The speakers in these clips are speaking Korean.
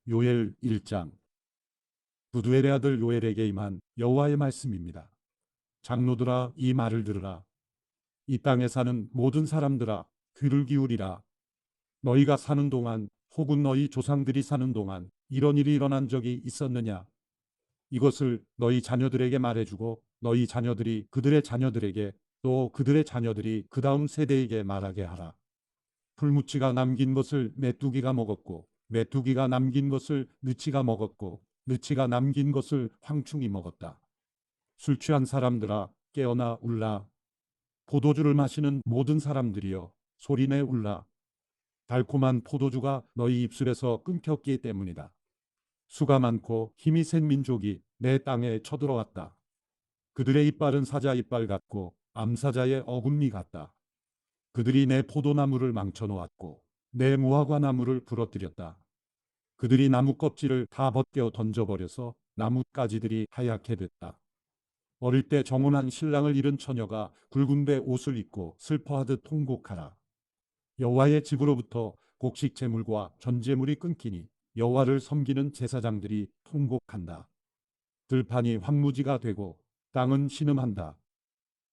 요엘 1장. 부두엘의 아들 요엘에게 임한 여호와의 말씀입니다. 장로들아, 이 말을 들으라. 이 땅에 사는 모든 사람들아, 귀를 기울이라. 너희가 사는 동안, 혹은 너희 조상들이 사는 동안 이런 일이 일어난 적이 있었느냐? 이것을 너희 자녀들에게 말해주고 너희 자녀들이 그들의 자녀들에게, 또 그들의 자녀들이 그 다음 세대에게 말하게 하라. 풀무치가 남긴 것을 메뚜기가 먹었고, 메뚜기가 남긴 것을 느치가 먹었고, 느치가 남긴 것을 황충이 먹었다. 술 취한 사람들아, 깨어나 울라. 포도주를 마시는 모든 사람들이여, 소리내 울라. 달콤한 포도주가 너희 입술에서 끊겼기 때문이다. 수가 많고 힘이 센 민족이 내 땅에 쳐들어왔다. 그들의 이빨은 사자 이빨 같고 암사자의 어금니 같다. 그들이 내 포도나무를 망쳐놓았고 내 무화과 나무를 부러뜨렸다. 그들이 나무 껍질을 다 벗겨 던져버려서 나뭇가지들이 하얗게 됐다. 어릴 때 정혼한 신랑을 잃은 처녀가 굵은 배 옷을 입고 슬퍼하듯 통곡하라. 여호와의 집으로부터 곡식 제물과 전제물이 끊기니 여호와를 섬기는 제사장들이 통곡한다. 들판이 황무지가 되고 땅은 신음한다.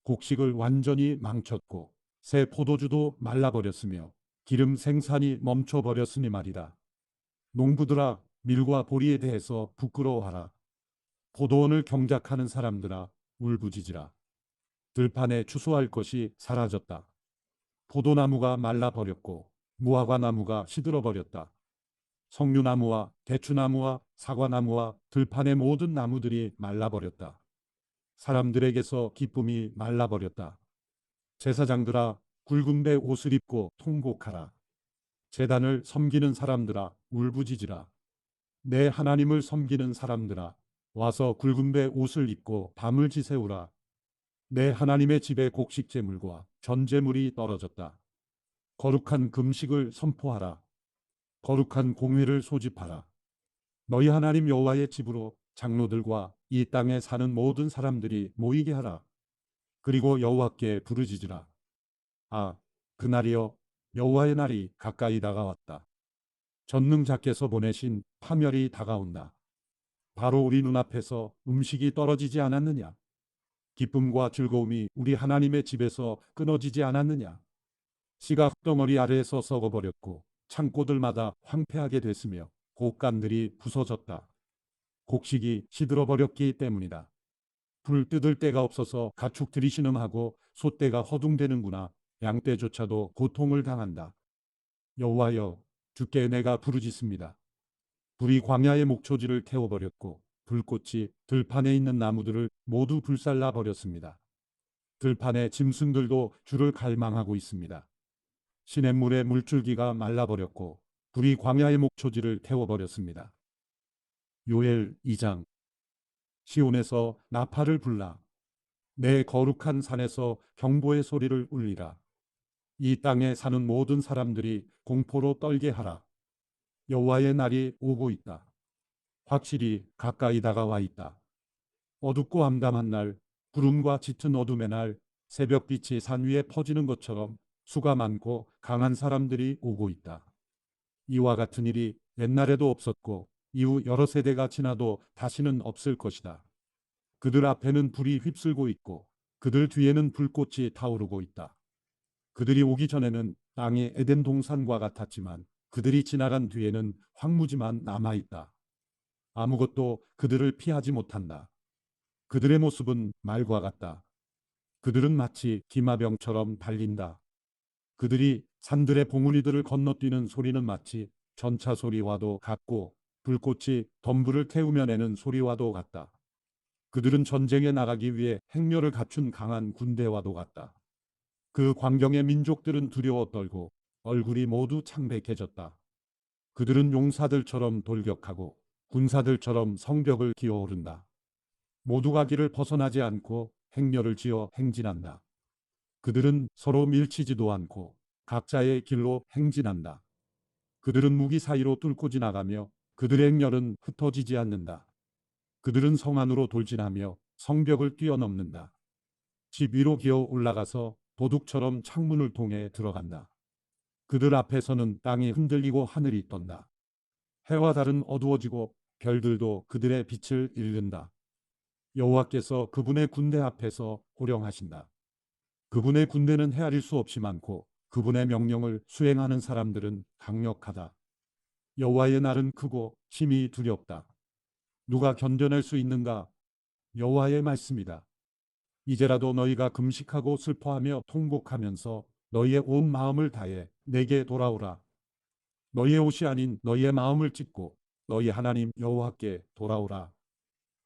곡식을 완전히 망쳤고 새 포도주도 말라버렸으며 기름 생산이 멈춰버렸으니 말이다. 농부들아, 밀과 보리에 대해서 부끄러워하라. 포도원을 경작하는 사람들아, 울부짖으라. 들판에 추수할 것이 사라졌다. 포도나무가 말라버렸고 무화과 나무가 시들어버렸다. 석류나무와 대추나무와 사과나무와 들판의 모든 나무들이 말라버렸다. 사람들에게서 기쁨이 말라버렸다. 제사장들아, 굵은 배 옷을 입고 통곡하라. 제단을 섬기는 사람들아, 울부짖으라. 내 하나님을 섬기는 사람들아, 와서 굵은 배 옷을 입고 밤을 지새우라. 내 하나님의 집에 곡식 제물과 전제물이 떨어졌다. 거룩한 금식을 선포하라. 거룩한 공회를 소집하라. 너희 하나님 여호와의 집으로 장로들과 이 땅에 사는 모든 사람들이 모이게 하라. 그리고 여호와께 부르짖으라. 아, 그날이여, 여호와의 날이 가까이 다가왔다. 전능자께서 보내신 파멸이 다가온다. 바로 우리 눈앞에서 음식이 떨어지지 않았느냐? 기쁨과 즐거움이 우리 하나님의 집에서 끊어지지 않았느냐? 씨가 흙덩어리 아래에서 썩어버렸고 창고들마다 황폐하게 됐으며 곡간들이 부서졌다. 곡식이 시들어버렸기 때문이다. 불 뜯을 데가 없어서 가축들이 신음하고 소떼가 허둥대는구나. 양떼조차도 고통을 당한다. 여호와여, 주께 내가 부르짖습니다. 불이 광야의 목초지를 태워버렸고 불꽃이 들판에 있는 나무들을 모두 불살라 버렸습니다. 들판의 짐승들도 주를 갈망하고 있습니다. 시냇물의 물줄기가 말라버렸고 불이 광야의 목초지를 태워버렸습니다. 요엘 2장. 시온에서 나팔을 불라. 내 거룩한 산에서 경보의 소리를 울리라. 이 땅에 사는 모든 사람들이 공포로 떨게 하라. 여호와의 날이 오고 있다. 확실히 가까이 다가와 있다. 어둡고 암담한 날, 구름과 짙은 어둠의 날, 새벽빛이 산 위에 퍼지는 것처럼 수가 많고 강한 사람들이 오고 있다. 이와 같은 일이 옛날에도 없었고 이후 여러 세대가 지나도 다시는 없을 것이다. 그들 앞에는 불이 휩쓸고 있고 그들 뒤에는 불꽃이 타오르고 있다. 그들이 오기 전에는 땅이 에덴 동산과 같았지만 그들이 지나간 뒤에는 황무지만 남아있다. 아무것도 그들을 피하지 못한다. 그들의 모습은 말과 같다. 그들은 마치 기마병처럼 달린다. 그들이 산들의 봉우리들을 건너뛰는 소리는 마치 전차 소리와도 같고 불꽃이 덤불을 태우며 내는 소리와도 같다. 그들은 전쟁에 나가기 위해 행렬을 갖춘 강한 군대와도 같다. 그 광경의 민족들은 두려워 떨고 얼굴이 모두 창백해졌다. 그들은 용사들처럼 돌격하고 군사들처럼 성벽을 기어오른다. 모두가 길을 벗어나지 않고 행렬을 지어 행진한다. 그들은 서로 밀치지도 않고 각자의 길로 행진한다. 그들은 무기 사이로 뚫고 지나가며 그들의 행렬은 흩어지지 않는다. 그들은 성 안으로 돌진하며 성벽을 뛰어넘는다. 집 위로 기어 올라가서 도둑처럼 창문을 통해 들어간다. 그들 앞에서는 땅이 흔들리고 하늘이 떤다. 해와 달은 어두워지고 별들도 그들의 빛을 잃는다. 여호와께서 그분의 군대 앞에서 호령하신다. 그분의 군대는 헤아릴 수 없이 많고 그분의 명령을 수행하는 사람들은 강력하다. 여호와의 날은 크고 힘이 두렵다. 누가 견뎌낼 수 있는가? 여호와의 말씀이다. 이제라도 너희가 금식하고 슬퍼하며 통곡하면서 너희의 온 마음을 다해 내게 돌아오라. 너희의 옷이 아닌 너희의 마음을 찢고 너희 하나님 여호와께 돌아오라.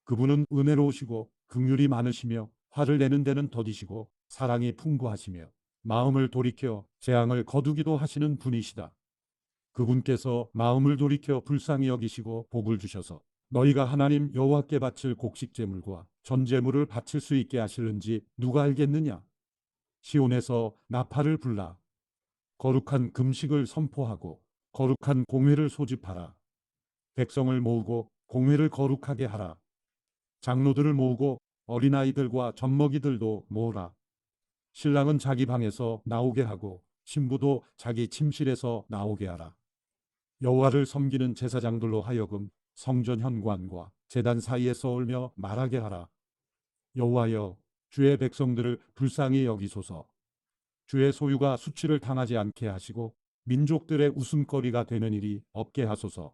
그분은 은혜로우시고 긍휼이 많으시며 화를 내는 데는 더디시고 사랑이 풍부하시며 마음을 돌이켜 재앙을 거두기도 하시는 분이시다. 그분께서 마음을 돌이켜 불쌍히 여기시고 복을 주셔서 너희가 하나님 여호와께 바칠 곡식 제물과 전 제물을 바칠 수 있게 하실는지 누가 알겠느냐? 시온에서 나팔을 불라 거룩한 금식을 선포하고 거룩한 공회를 소집하라. 백성을 모으고 공회를 거룩하게 하라. 장로들을 모으고 어린아이들과 젖먹이들도 모으라. 신랑은 자기 방에서 나오게 하고 신부도 자기 침실에서 나오게 하라. 여호와를 섬기는 제사장들로 하여금 성전 현관과 제단 사이에서 울며 말하게 하라. 여호와여, 주의 백성들을 불쌍히 여기소서. 주의 소유가 수치를 당하지 않게 하시고 민족들의 웃음거리가 되는 일이 없게 하소서.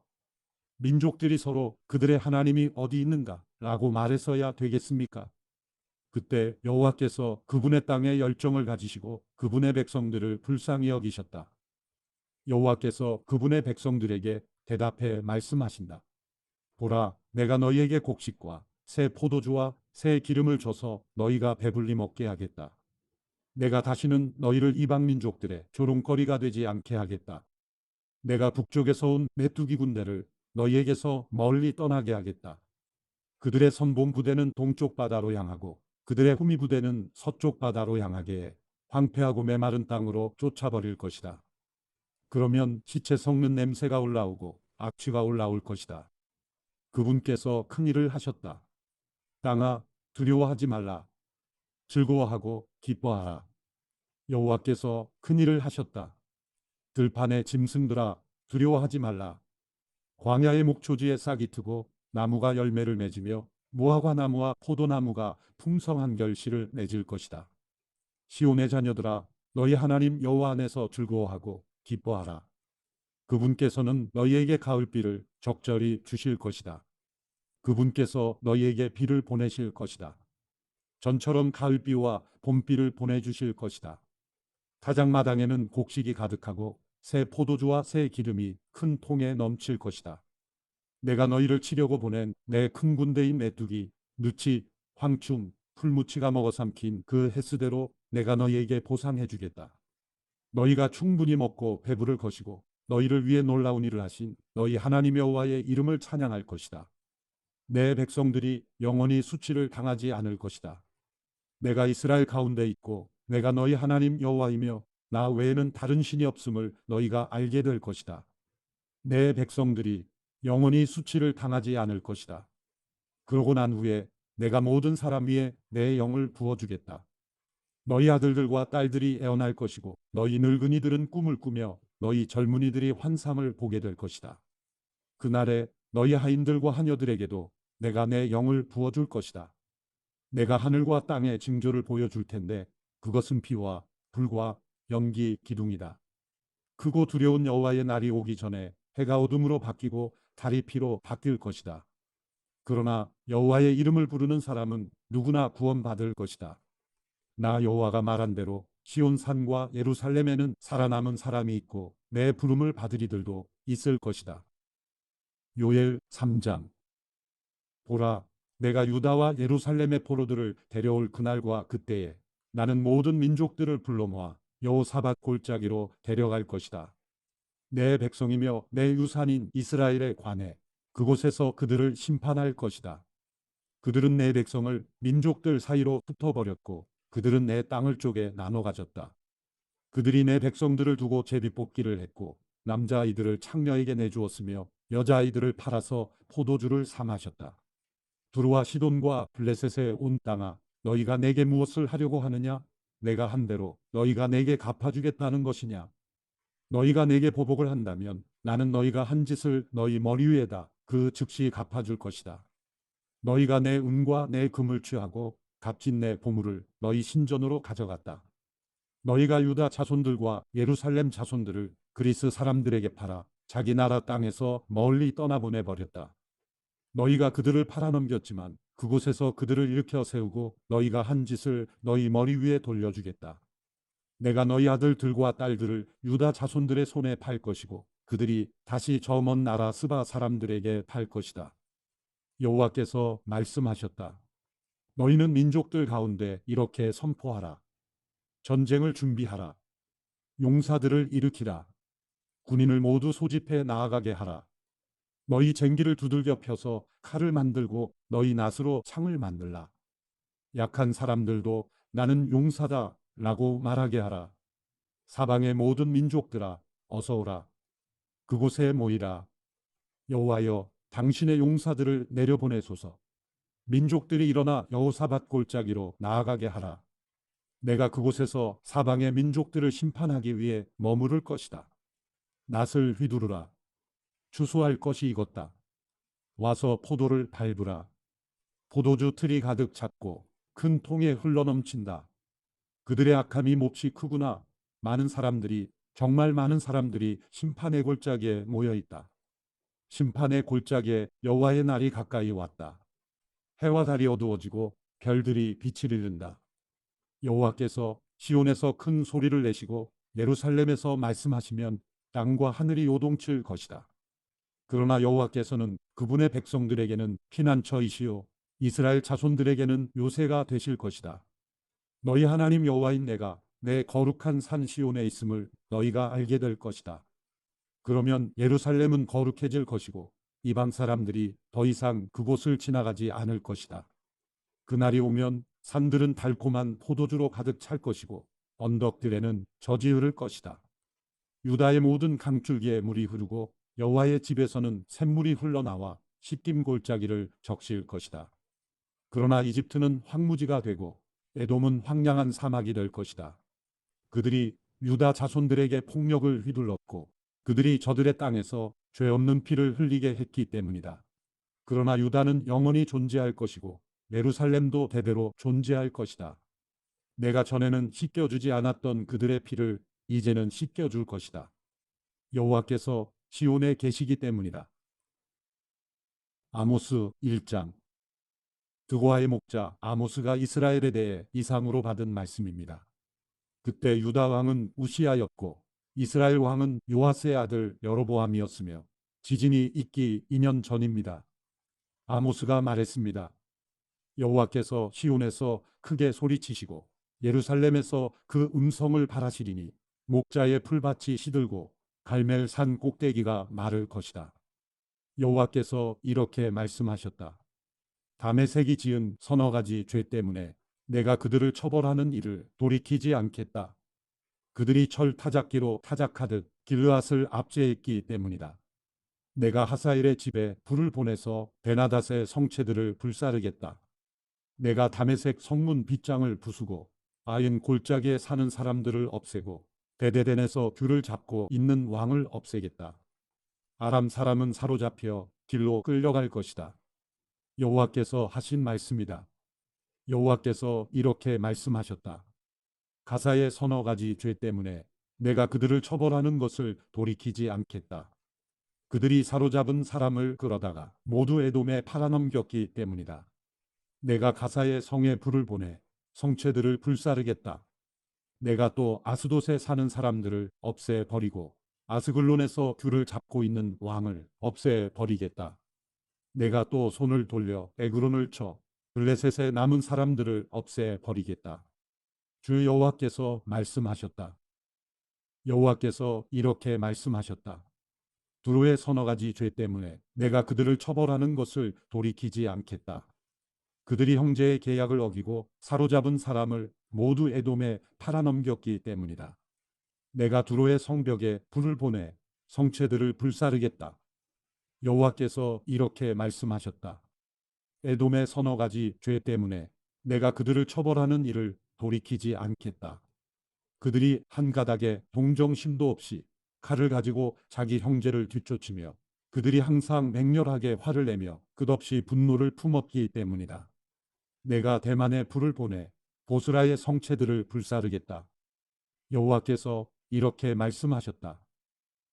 민족들이 서로 그들의 하나님이 어디 있는가? 라고 말해서야 되겠습니까? 그때 여호와께서 그분의 땅에 열정을 가지시고 그분의 백성들을 불쌍히 여기셨다. 여호와께서 그분의 백성들에게 대답해 말씀하신다. 보라, 내가 너희에게 곡식과 새 포도주와 새 기름을 줘서 너희가 배불리 먹게 하겠다. 내가 다시는 너희를 이방 민족들의 조롱거리가 되지 않게 하겠다. 내가 북쪽에서 온 메뚜기 군대를 너희에게서 멀리 떠나게 하겠다. 그들의 선봉 부대는 동쪽 바다로 향하고 그들의 후미 부대는 서쪽 바다로 향하게 해 황폐하고 메마른 땅으로 쫓아버릴 것이다. 그러면 시체 썩는 냄새가 올라오고 악취가 올라올 것이다. 그분께서 큰 일을 하셨다. 땅아, 두려워하지 말라. 즐거워하고 기뻐하라. 여호와께서 큰 일을 하셨다. 들판의 짐승들아, 두려워하지 말라. 광야의 목초지에 싹이 트고 나무가 열매를 맺으며 무화과 나무와 포도나무가 풍성한 결실을 맺을 것이다. 시온의 자녀들아, 너희 하나님 여호와 안에서 즐거워하고 기뻐하라. 그분께서는 너희에게 가을비를 적절히 주실 것이다. 그분께서 너희에게 비를 보내실 것이다. 전처럼 가을비와 봄비를 보내주실 것이다. 타작마당에는 곡식이 가득하고 새 포도주와 새 기름이 큰 통에 넘칠 것이다. 내가 너희를 치려고 보낸 내 큰 군대인 메뚜기, 누치, 황충, 풀무치가 먹어 삼킨 그 횟수대로 내가 너희에게 보상해 주겠다. 너희가 충분히 먹고 배부를 것이고 너희를 위해 놀라운 일을 하신 너희 하나님 여호와의 이름을 찬양할 것이다. 내 백성들이 영원히 수치를 당하지 않을 것이다. 내가 이스라엘 가운데 있고 내가 너희 하나님 여호와이며 나 외에는 다른 신이 없음을 너희가 알게 될 것이다. 내 백성들이 영원히 수치를 당하지 않을 것이다. 그러고 난 후에 내가 모든 사람 위에 내 영을 부어주겠다. 너희 아들들과 딸들이 애어날 것이고 너희 늙은이들은 꿈을 꾸며 너희 젊은이들이 환상을 보게 될 것이다. 그날에 너희 하인들과 하녀들에게도 내가 내 영을 부어줄 것이다. 내가 하늘과 땅의 징조를 보여줄 텐데 그것은 피와 불과 연기 기둥이다. 크고 두려운 여호와의 날이 오기 전에 해가 어둠으로 바뀌고 달이 피로 바뀔 것이다. 그러나 여호와의 이름을 부르는 사람은 누구나 구원받을 것이다. 나 여호와가 말한 대로 시온 산과 예루살렘에는 살아남은 사람이 있고 내 부름을 받을 이들도 있을 것이다. 요엘 3장. 보라, 내가 유다와 예루살렘의 포로들을 데려올 그날과 그때에 나는 모든 민족들을 불러 모아 여호사밧 골짜기로 데려갈 것이다. 내 백성이며 내 유산인 이스라엘에 관해 그곳에서 그들을 심판할 것이다. 그들은 내 백성을 민족들 사이로 흩어버렸고 그들은 내 땅을 쪼개 나눠 가졌다. 그들이 내 백성들을 두고 제비뽑기를 했고 남자아이들을 창녀에게 내주었으며 여자아이들을 팔아서 포도주를 사 마셨다. 두루와 시돈과 블레셋의 온 땅아, 너희가 내게 무엇을 하려고 하느냐? 내가 한 대로 너희가 내게 갚아주겠다는 것이냐? 너희가 내게 보복을 한다면 나는 너희가 한 짓을 너희 머리 위에다 그 즉시 갚아줄 것이다. 너희가 내 은과 내 금을 취하고 값진 내 보물을 너희 신전으로 가져갔다. 너희가 유다 자손들과 예루살렘 자손들을 그리스 사람들에게 팔아 자기 나라 땅에서 멀리 떠나보내 버렸다. 너희가 그들을 팔아넘겼지만 그곳에서 그들을 일으켜 세우고 너희가 한 짓을 너희 머리 위에 돌려주겠다. 내가 너희 아들들과 딸들을 유다 자손들의 손에 팔 것이고 그들이 다시 저 먼 나라 스바 사람들에게 팔 것이다. 여호와께서 말씀하셨다. 너희는 민족들 가운데 이렇게 선포하라. 전쟁을 준비하라. 용사들을 일으키라. 군인을 모두 소집해 나아가게 하라. 너희 쟁기를 두들겨 펴서 칼을 만들고 너희 낫으로 창을 만들라. 약한 사람들도 나는 용사다 라고 말하게 하라. 사방의 모든 민족들아 어서 오라. 그곳에 모이라. 여호와여 당신의 용사들을 내려보내소서. 민족들이 일어나 여호사밧 골짜기로 나아가게 하라. 내가 그곳에서 사방의 민족들을 심판하기 위해 머무를 것이다. 낫을 휘두르라. 추수할 것이 익었다. 와서 포도를 밟으라. 포도주 틀이 가득 찼고 큰 통에 흘러넘친다. 그들의 악함이 몹시 크구나. 많은 사람들이 정말 많은 사람들이 심판의 골짜기에 모여 있다. 심판의 골짜기에 여호와의 날이 가까이 왔다. 해와 달이 어두워지고 별들이 빛을 잃는다. 여호와께서 시온에서 큰 소리를 내시고 예루살렘에서 말씀하시면 땅과 하늘이 요동칠 것이다. 그러나 여호와께서는 그분의 백성들에게는 피난처이시요 이스라엘 자손들에게는 요새가 되실 것이다. 너희 하나님 여호와인 내가 내 거룩한 산 시온에 있음을 너희가 알게 될 것이다. 그러면 예루살렘은 거룩해질 것이고 이방 사람들이 더 이상 그곳을 지나가지 않을 것이다. 그날이 오면 산들은 달콤한 포도주로 가득 찰 것이고 언덕들에는 젖이 흐를 것이다. 유다의 모든 강줄기에 물이 흐르고 여호와의 집에서는 샘물이 흘러나와 시딤 골짜기를 적실 것이다. 그러나 이집트는 황무지가 되고 에돔은 황량한 사막이 될 것이다. 그들이 유다 자손들에게 폭력을 휘둘렀고 그들이 저들의 땅에서 죄 없는 피를 흘리게 했기 때문이다. 그러나 유다는 영원히 존재할 것이고 예루살렘도 대대로 존재할 것이다. 내가 전에는 씻겨주지 않았던 그들의 피를 이제는 씻겨줄 것이다. 여호와께서 시온에 계시기 때문이다. 아모스 1장. 드고아의 목자 아모스가 이스라엘에 대해 이상으로 받은 말씀입니다. 그때 유다 왕은 우시아였고 이스라엘 왕은 요아스의 아들 여로보암이었으며 지진이 있기 2년 전입니다. 아모스가 말했습니다. 여호와께서 시온에서 크게 소리치시고 예루살렘에서 그 음성을 바라시리니 목자의 풀밭이 시들고 갈멜 산 꼭대기가 마를 것이다. 여호와께서 이렇게 말씀하셨다. 다메섹이 지은 서너 가지 죄 때문에 내가 그들을 처벌하는 일을 돌이키지 않겠다. 그들이 철 타작기로 타작하듯 길르앗을 압제했기 때문이다. 내가 하사엘의 집에 불을 보내서 베나닷의 성체들을 불사르겠다. 내가 다메섹 성문 빗장을 부수고 아인 골짜기에 사는 사람들을 없애고 베데덴에서 귤을 잡고 있는 왕을 없애겠다. 아람 사람은 사로잡혀 길로 끌려갈 것이다. 여호와께서 하신 말씀이다. 여호와께서 이렇게 말씀하셨다. 가사의 서너 가지 죄 때문에 내가 그들을 처벌하는 것을 돌이키지 않겠다. 그들이 사로잡은 사람을 끌어다가 모두 에돔에 팔아넘겼기 때문이다. 내가 가사의 성에 불을 보내 성체들을 불사르겠다. 내가 또 아스돗에 사는 사람들을 없애버리고 아스글론에서 귤을 잡고 있는 왕을 없애버리겠다. 내가 또 손을 돌려 에그론을 쳐 블레셋에 남은 사람들을 없애버리겠다. 주 여호와께서 말씀하셨다. 여호와께서 이렇게 말씀하셨다. 두로의 서너 가지 죄 때문에 내가 그들을 처벌하는 것을 돌이키지 않겠다. 그들이 형제의 계약을 어기고 사로잡은 사람을 모두 에돔에 팔아넘겼기 때문이다. 내가 두로의 성벽에 불을 보내 성체들을 불사르겠다. 여호와께서 이렇게 말씀하셨다. 에돔의 서너 가지 죄 때문에 내가 그들을 처벌하는 일을 돌이키지 않겠다. 그들이 한 가닥의 동정심도 없이 칼을 가지고 자기 형제를 뒤쫓으며 그들이 항상 맹렬하게 화를 내며 끝없이 분노를 품었기 때문이다. 내가 대만에 불을 보내 보스라의 성체들을 불사르겠다. 여호와께서 이렇게 말씀하셨다.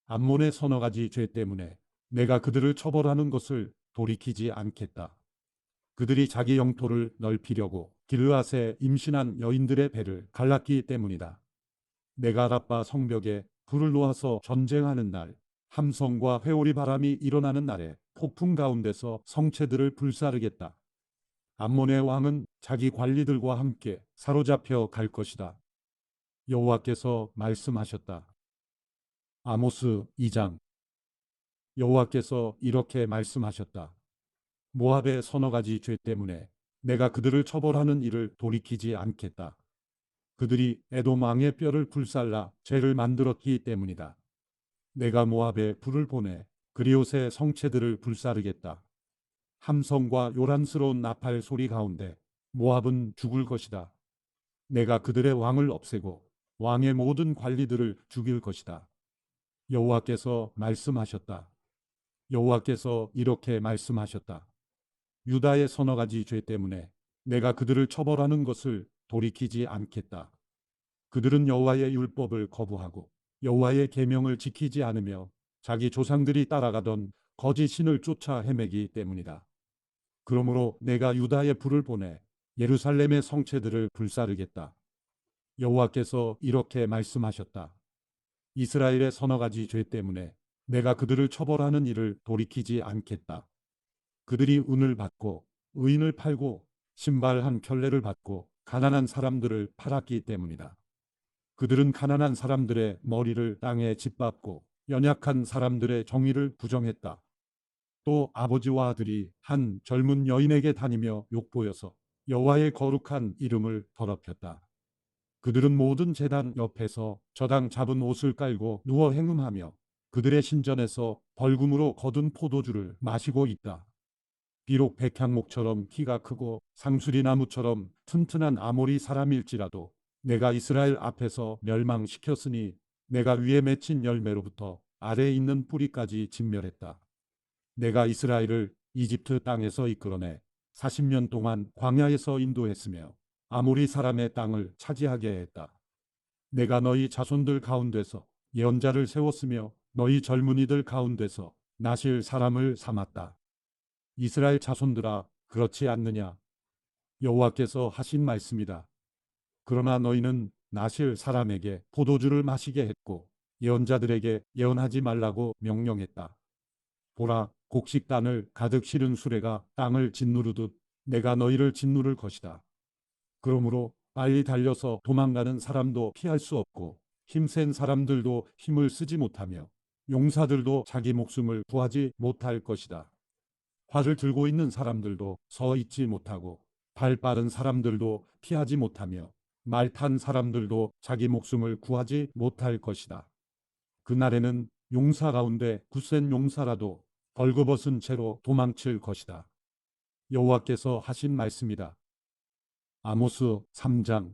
암몬의 서너 가지 죄 때문에 내가 그들을 처벌하는 것을 돌이키지 않겠다. 그들이 자기 영토를 넓히려고 길르앗에 임신한 여인들의 배를 갈랐기 때문이다. 내가 라빠 성벽에 불을 놓아서 전쟁하는 날, 함성과 회오리 바람이 일어나는 날에 폭풍 가운데서 성체들을 불사르겠다. 암몬의 왕은 자기 관리들과 함께 사로잡혀 갈 것이다. 여호와께서 말씀하셨다. 아모스 2장. 여호와께서 이렇게 말씀하셨다. 모압의 서너 가지 죄 때문에 내가 그들을 처벌하는 일을 돌이키지 않겠다. 그들이 에돔 왕의 뼈를 불살라 죄를 만들었기 때문이다. 내가 모압에 불을 보내 그리옷의 성체들을 불사르겠다. 함성과 요란스러운 나팔 소리 가운데 모압은 죽을 것이다. 내가 그들의 왕을 없애고 왕의 모든 관리들을 죽일 것이다. 여호와께서 말씀하셨다. 여호와께서 이렇게 말씀하셨다. 유다의 서너 가지 죄 때문에 내가 그들을 처벌하는 것을 돌이키지 않겠다. 그들은 여호와의 율법을 거부하고 여호와의 계명을 지키지 않으며 자기 조상들이 따라가던 거짓 신을 쫓아 헤매기 때문이다. 그러므로 내가 유다에 불을 보내 예루살렘의 성체들을 불사르겠다. 여호와께서 이렇게 말씀하셨다. 이스라엘의 서너 가지 죄 때문에 내가 그들을 처벌하는 일을 돌이키지 않겠다. 그들이 은을 받고 의인을 팔고 신발 한 켤레를 받고 가난한 사람들을 팔았기 때문이다. 그들은 가난한 사람들의 머리를 땅에 짓밟고 연약한 사람들의 정의를 부정했다. 또 아버지와 아들이 한 젊은 여인에게 다니며 욕보여서 여호와의 거룩한 이름을 더럽혔다. 그들은 모든 제단 옆에서 저당 잡은 옷을 깔고 누워 행음하며 그들의 신전에서 벌금으로 거둔 포도주를 마시고 있다. 비록 백향목처럼 키가 크고 상수리 나무처럼 튼튼한 아모리 사람일지라도 내가 이스라엘 앞에서 멸망시켰으니 내가 위에 맺힌 열매로부터 아래에 있는 뿌리까지 진멸했다. 내가 이스라엘을 이집트 땅에서 이끌어내 40년 동안 광야에서 인도했으며 아모리 사람의 땅을 차지하게 했다. 내가 너희 자손들 가운데서 예언자를 세웠으며 너희 젊은이들 가운데서 나실 사람을 삼았다. 이스라엘 자손들아, 그렇지 않느냐? 여호와께서 하신 말씀이다. 그러나 너희는 나실 사람에게 포도주를 마시게 했고 예언자들에게 예언하지 말라고 명령했다. 보라, 곡식단을 가득 실은 수레가 땅을 짓누르듯 내가 너희를 짓누를 것이다. 그러므로 빨리 달려서 도망가는 사람도 피할 수 없고 힘센 사람들도 힘을 쓰지 못하며 용사들도 자기 목숨을 구하지 못할 것이다. 활을 들고 있는 사람들도 서 있지 못하고 발 빠른 사람들도 피하지 못하며 말 탄 사람들도 자기 목숨을 구하지 못할 것이다. 그날에는 용사 가운데 굳센 용사라도 벌거벗은 채로 도망칠 것이다. 여호와께서 하신 말씀이다. 아모스 3장.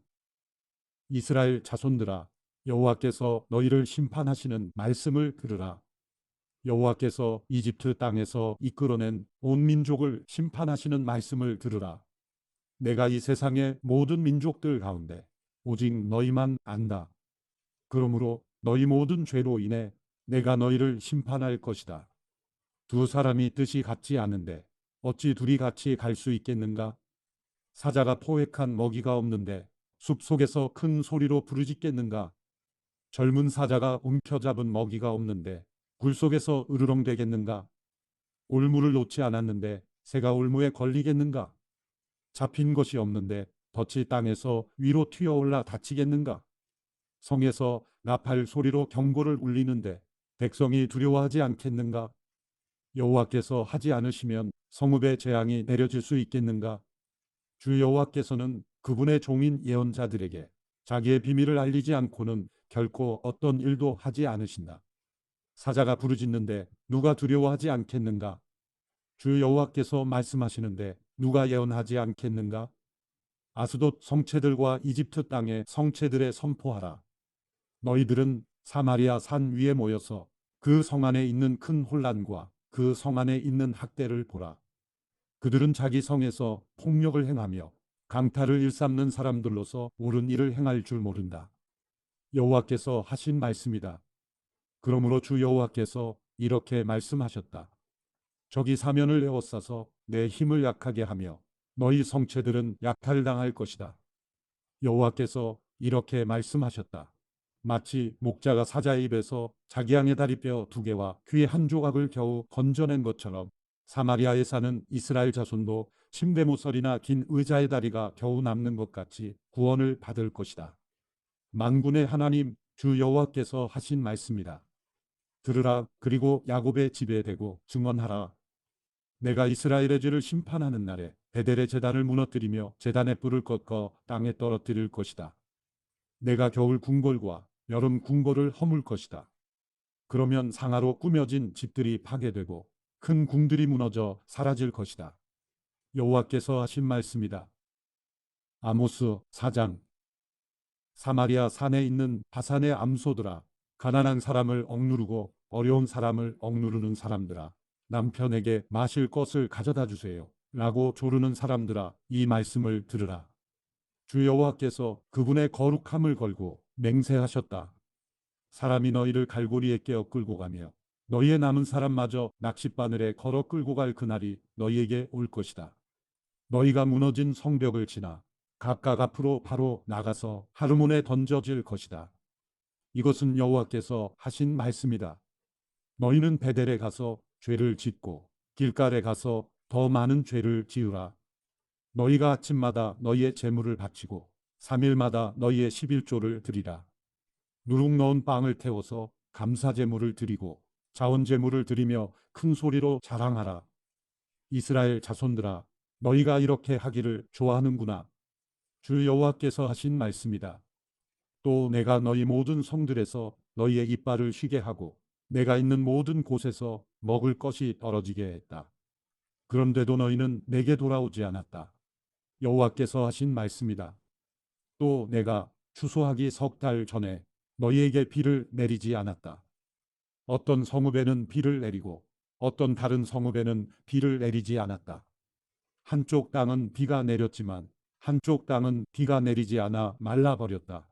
이스라엘 자손들아, 여호와께서 너희를 심판하시는 말씀을 들으라. 여호와께서 이집트 땅에서 이끌어낸 온 민족을 심판하시는 말씀을 들으라. 내가 이 세상의 모든 민족들 가운데 오직 너희만 안다. 그러므로 너희 모든 죄로 인해 내가 너희를 심판할 것이다. 두 사람이 뜻이 같지 않은데 어찌 둘이 같이 갈 수 있겠는가? 사자가 포획한 먹이가 없는데 숲속에서 큰 소리로 부르짖겠는가? 젊은 사자가 움켜잡은 먹이가 없는데 굴 속에서 으르렁대겠는가? 올무를 놓지 않았는데 새가 올무에 걸리겠는가? 잡힌 것이 없는데 덫이 땅에서 위로 튀어올라 다치겠는가? 성에서 나팔 소리로 경고를 울리는데 백성이 두려워하지 않겠는가? 여호와께서 하지 않으시면 성읍에 재앙이 내려질 수 있겠는가? 주 여호와께서는 그분의 종인 예언자들에게 자기의 비밀을 알리지 않고는 결코 어떤 일도 하지 않으신다. 사자가 부르짖는데 누가 두려워하지 않겠는가? 주 여호와께서 말씀하시는데 누가 예언하지 않겠는가? 아스돗 성체들과 이집트 땅의 성체들에 선포하라. 너희들은 사마리아 산 위에 모여서 그 성 안에 있는 큰 혼란과 그 성 안에 있는 학대를 보라. 그들은 자기 성에서 폭력을 행하며 강탈을 일삼는 사람들로서 옳은 일을 행할 줄 모른다. 여호와께서 하신 말씀이다. 그러므로 주 여호와께서 이렇게 말씀하셨다. 적이 사면을 에워싸서 내 힘을 약하게 하며 너희 성체들은 약탈당할 것이다. 여호와께서 이렇게 말씀하셨다. 마치 목자가 사자의 입에서 자기 양의 다리뼈 2개와 귀 한 조각을 겨우 건져낸 것처럼 사마리아에 사는 이스라엘 자손도 침대모서리나 긴 의자의 다리가 겨우 남는 것 같이 구원을 받을 것이다. 만군의 하나님 주 여호와께서 하신 말씀이다. 들으라. 그리고 야곱의 집에 대고 증언하라. 내가 이스라엘의 죄를 심판하는 날에 베델의 제단을 무너뜨리며 제단의 뿔을 꺾어 땅에 떨어뜨릴 것이다. 내가 겨울 궁궐과 여름 궁궐을 허물 것이다. 그러면 상하로 꾸며진 집들이 파괴되고 큰 궁들이 무너져 사라질 것이다. 여호와께서 하신 말씀이다. 아모스 4장. 사마리아 산에 있는 바산의 암소들아, 가난한 사람을 억누르고 어려운 사람을 억누르는 사람들아, 남편에게 마실 것을 가져다 주세요 라고 조르는 사람들아, 이 말씀을 들으라. 주 여호와께서 그분의 거룩함을 걸고 맹세하셨다. 사람이 너희를 갈고리에 깨어 끌고 가며 너희의 남은 사람마저 낚싯바늘에 걸어 끌고 갈 그날이 너희에게 올 것이다. 너희가 무너진 성벽을 지나 각각 앞으로 바로 나가서 하르몬에 던져질 것이다. 이것은 여호와께서 하신 말씀이다. 너희는 베델에 가서 죄를 짓고 길갈에 가서 더 많은 죄를 지으라. 너희가 아침마다 너희의 제물을 바치고 3일마다 너희의 11조를 드리라. 누룩 넣은 빵을 태워서 감사 제물을 드리고 자원 제물을 드리며 큰 소리로 자랑하라. 이스라엘 자손들아, 너희가 이렇게 하기를 좋아하는구나. 주 여호와께서 하신 말씀이다. 또 내가 너희 모든 성들에서 너희의 이빨을 쉬게 하고 내가 있는 모든 곳에서 먹을 것이 떨어지게 했다. 그런데도 너희는 내게 돌아오지 않았다. 여호와께서 하신 말씀이다. 또 내가 추수하기 3달 전에 너희에게 비를 내리지 않았다. 어떤 성읍에는 비를 내리고 어떤 다른 성읍에는 비를 내리지 않았다. 한쪽 땅은 비가 내렸지만 한쪽 땅은 비가 내리지 않아 말라버렸다.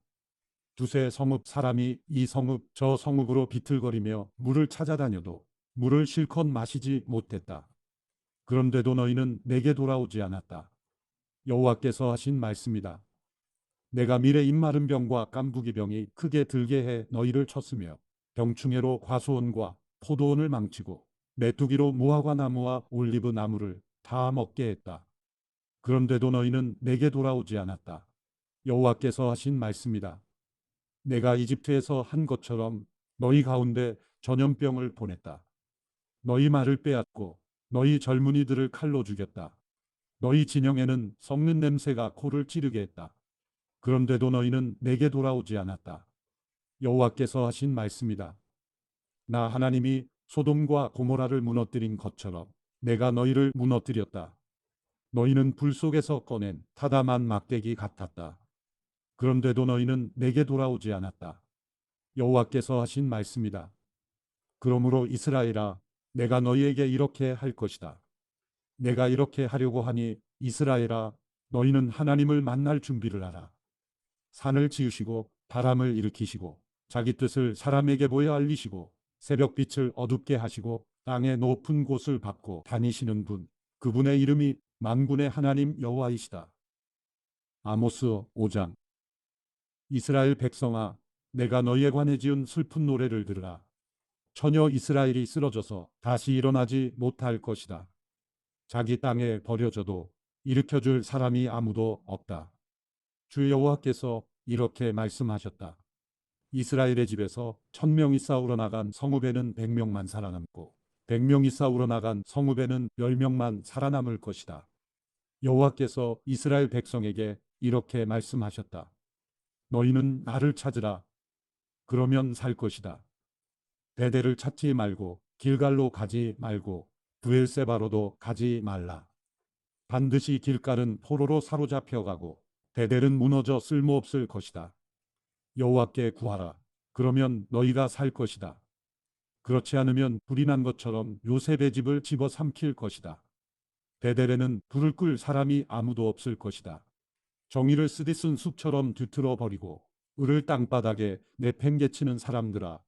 두세 성읍 사람이 이 성읍 저 성읍으로 비틀거리며 물을 찾아다녀도 물을 실컷 마시지 못했다. 그런데도 너희는 내게 돌아오지 않았다. 여호와께서 하신 말씀이다. 내가 밀에 입마른 병과 깐부기 병이 크게 들게 해 너희를 쳤으며 병충해로 과수원과 포도원을 망치고 메뚜기로 무화과 나무와 올리브 나무를 다 먹게 했다. 그런데도 너희는 내게 돌아오지 않았다. 여호와께서 하신 말씀이다. 내가 이집트에서 한 것처럼 너희 가운데 전염병을 보냈다. 너희 말을 빼앗고 너희 젊은이들을 칼로 죽였다. 너희 진영에는 썩는 냄새가 코를 찌르게 했다. 그런데도 너희는 내게 돌아오지 않았다. 여호와께서 하신 말씀이다. 나 하나님이 소돔과 고모라를 무너뜨린 것처럼 내가 너희를 무너뜨렸다. 너희는 불 속에서 꺼낸 타담한 막대기 같았다. 그런데도 너희는 내게 돌아오지 않았다. 여호와께서 하신 말씀이다. 그러므로 이스라엘아, 내가 너희에게 이렇게 할 것이다. 내가 이렇게 하려고 하니 이스라엘아, 너희는 하나님을 만날 준비를 하라. 산을 지으시고 바람을 일으키시고 자기 뜻을 사람에게 보여 알리시고 새벽빛을 어둡게 하시고 땅의 높은 곳을 밟고 다니시는 분, 그분의 이름이 만군의 하나님 여호와이시다. 아모스 5장. 이스라엘 백성아, 내가 너희에 관해 지은 슬픈 노래를 들으라. 처녀 이스라엘이 쓰러져서 다시 일어나지 못할 것이다. 자기 땅에 버려져도 일으켜줄 사람이 아무도 없다. 주 여호와께서 이렇게 말씀하셨다. 이스라엘의 집에서 1000명이 싸우러 나간 성읍에는 100명만 살아남고 100명이 싸우러 나간 성읍에는 10명만 살아남을 것이다. 여호와께서 이스라엘 백성에게 이렇게 말씀하셨다. 너희는 나를 찾으라. 그러면 살 것이다. 베델을 찾지 말고 길갈로 가지 말고 브엘세바로도 가지 말라. 반드시 길갈은 포로로 사로잡혀가고 베델은 무너져 쓸모없을 것이다. 여호와께 구하라. 그러면 너희가 살 것이다. 그렇지 않으면 불이 난 것처럼 요셉의 집을 집어삼킬 것이다. 베델에는 불을 끌 사람이 아무도 없을 것이다. 정의를 쓰디쓴 숲처럼 뒤틀어 버리고 을을 땅바닥에 내팽개치는 사람들아,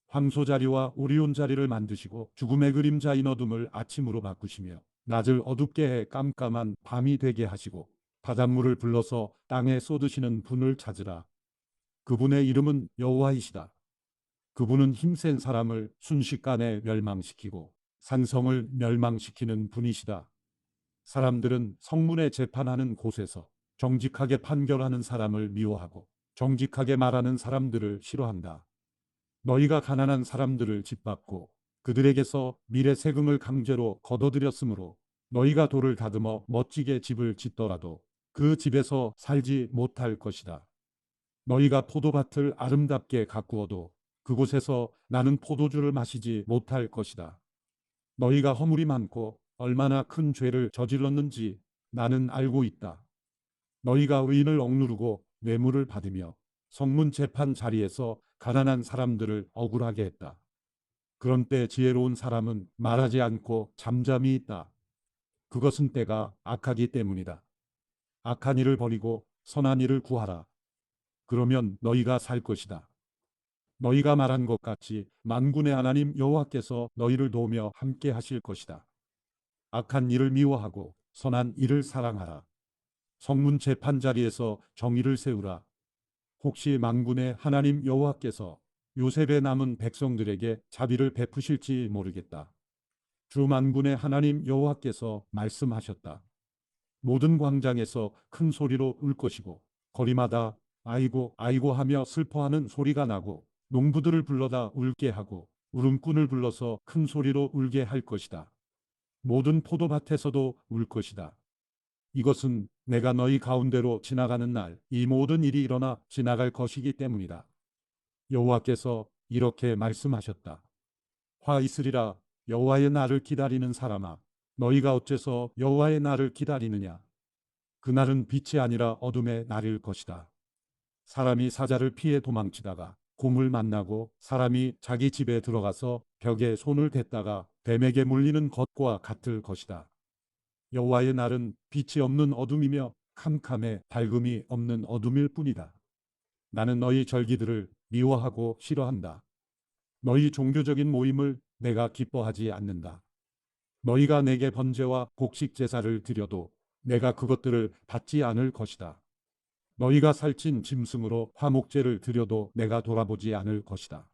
황소자리와 오리온 자리를 만드시고 죽음의 그림자인 어둠을 아침으로 바꾸시며 낮을 어둡게 해 깜깜한 밤이 되게 하시고 바닷물을 불러서 땅에 쏟으시는 분을 찾으라. 그분의 이름은 여호와이시다. 그분은 힘센 사람을 순식간에 멸망시키고 산성을 멸망시키는 분이시다. 사람들은 성문에 재판하는 곳에서 정직하게 판결하는 사람을 미워하고 정직하게 말하는 사람들을 싫어한다. 너희가 가난한 사람들을 짓밟고 그들에게서 미래 세금을 강제로 걷어들였으므로 너희가 돌을 다듬어 멋지게 집을 짓더라도 그 집에서 살지 못할 것이다. 너희가 포도밭을 아름답게 가꾸어도 그곳에서 나는 포도주를 마시지 못할 것이다. 너희가 허물이 많고 얼마나 큰 죄를 저질렀는지 나는 알고 있다. 너희가 의인을 억누르고 뇌물을 받으며 성문 재판 자리에서 가난한 사람들을 억울하게 했다. 그런 때 지혜로운 사람은 말하지 않고 잠잠히 있다. 그것은 때가 악하기 때문이다. 악한 일을 버리고 선한 일을 구하라. 그러면 너희가 살 것이다. 너희가 말한 것 같이 만군의 하나님 여호와께서 너희를 도우며 함께 하실 것이다. 악한 일을 미워하고 선한 일을 사랑하라. 성문 재판 자리에서 정의를 세우라. 혹시 만군의 하나님 여호와께서 요셉의 남은 백성들에게 자비를 베푸실지 모르겠다. 주 만군의 하나님 여호와께서 말씀하셨다. 모든 광장에서 큰 소리로 울 것이고 거리마다 아이고 아이고 하며 슬퍼하는 소리가 나고 농부들을 불러다 울게 하고 울음꾼을 불러서 큰 소리로 울게 할 것이다. 모든 포도밭에서도 울 것이다. 이것은 내가 너희 가운데로 지나가는 날 이 모든 일이 일어나 지나갈 것이기 때문이다. 여호와께서 이렇게 말씀하셨다. 화 있으리라. 여호와의 날을 기다리는 사람아, 너희가 어째서 여호와의 날을 기다리느냐? 그날은 빛이 아니라 어둠의 날일 것이다. 사람이 사자를 피해 도망치다가 곰을 만나고 사람이 자기 집에 들어가서 벽에 손을 댔다가 뱀에게 물리는 것과 같을 것이다. 여호와의 날은 빛이 없는 어둠이며 캄캄해 밝음이 없는 어둠일 뿐이다. 나는 너희 절기들을 미워하고 싫어한다. 너희 종교적인 모임을 내가 기뻐하지 않는다. 너희가 내게 번제와 곡식 제사를 드려도 내가 그것들을 받지 않을 것이다. 너희가 살찐 짐승으로 화목제를 드려도 내가 돌아보지 않을 것이다.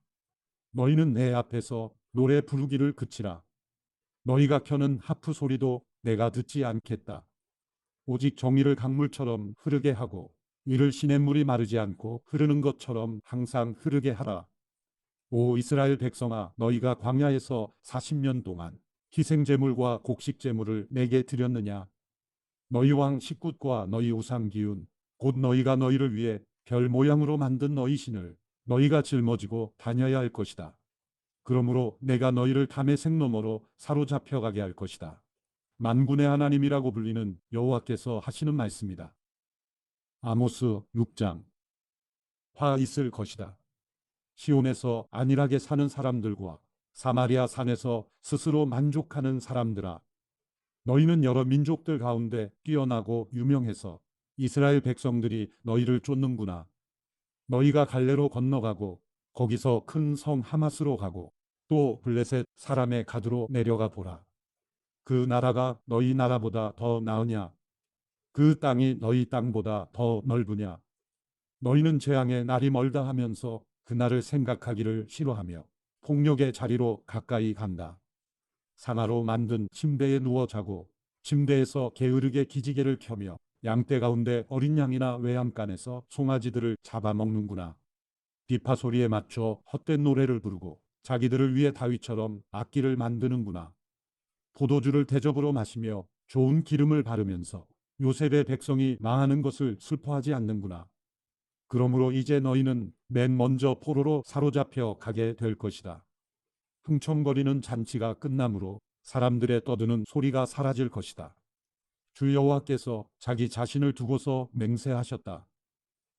너희는 내 앞에서 노래 부르기를 그치라. 너희가 켜는 하프 소리도 내가 듣지 않겠다. 오직 정의를 강물처럼 흐르게 하고 이를 시냇물이 마르지 않고 흐르는 것처럼 항상 흐르게 하라. 오 이스라엘 백성아, 너희가 광야에서 40년 동안 희생제물과 곡식제물을 내게 드렸느냐? 너희 왕 식굿과 너희 우상 기운 곧 너희가 너희를 위해 별 모양으로 만든 너희 신을 너희가 짊어지고 다녀야 할 것이다. 그러므로 내가 너희를 다메섹 너머로 사로잡혀 가게 할 것이다. 만군의 하나님이라고 불리는 여호와께서 하시는 말씀이다. 아모스 6장. 화 있을 것이다. 시온에서 안일하게 사는 사람들과 사마리아 산에서 스스로 만족하는 사람들아, 너희는 여러 민족들 가운데 뛰어나고 유명해서 이스라엘 백성들이 너희를 쫓는구나. 너희가 갈레로 건너가고 거기서 큰 성 하마스로 가고 또 블레셋 사람의 가드로 내려가 보라. 그 나라가 너희 나라보다 더 나으냐? 그 땅이 너희 땅보다 더 넓으냐? 너희는 재앙의 날이 멀다 하면서 그날을 생각하기를 싫어하며 폭력의 자리로 가까이 간다. 상아로 만든 침대에 누워 자고 침대에서 게으르게 기지개를 켜며 양떼 가운데 어린 양이나 외양간에서 송아지들을 잡아먹는구나. 비파 소리에 맞춰 헛된 노래를 부르고 자기들을 위해 다윗처럼 악기를 만드는구나. 포도주를 대접으로 마시며 좋은 기름을 바르면서 요셉의 백성이 망하는 것을 슬퍼하지 않는구나. 그러므로 이제 너희는 맨 먼저 포로로 사로잡혀 가게 될 것이다. 흥청거리는 잔치가 끝나므로 사람들의 떠드는 소리가 사라질 것이다. 주 여호와께서 자기 자신을 두고서 맹세하셨다.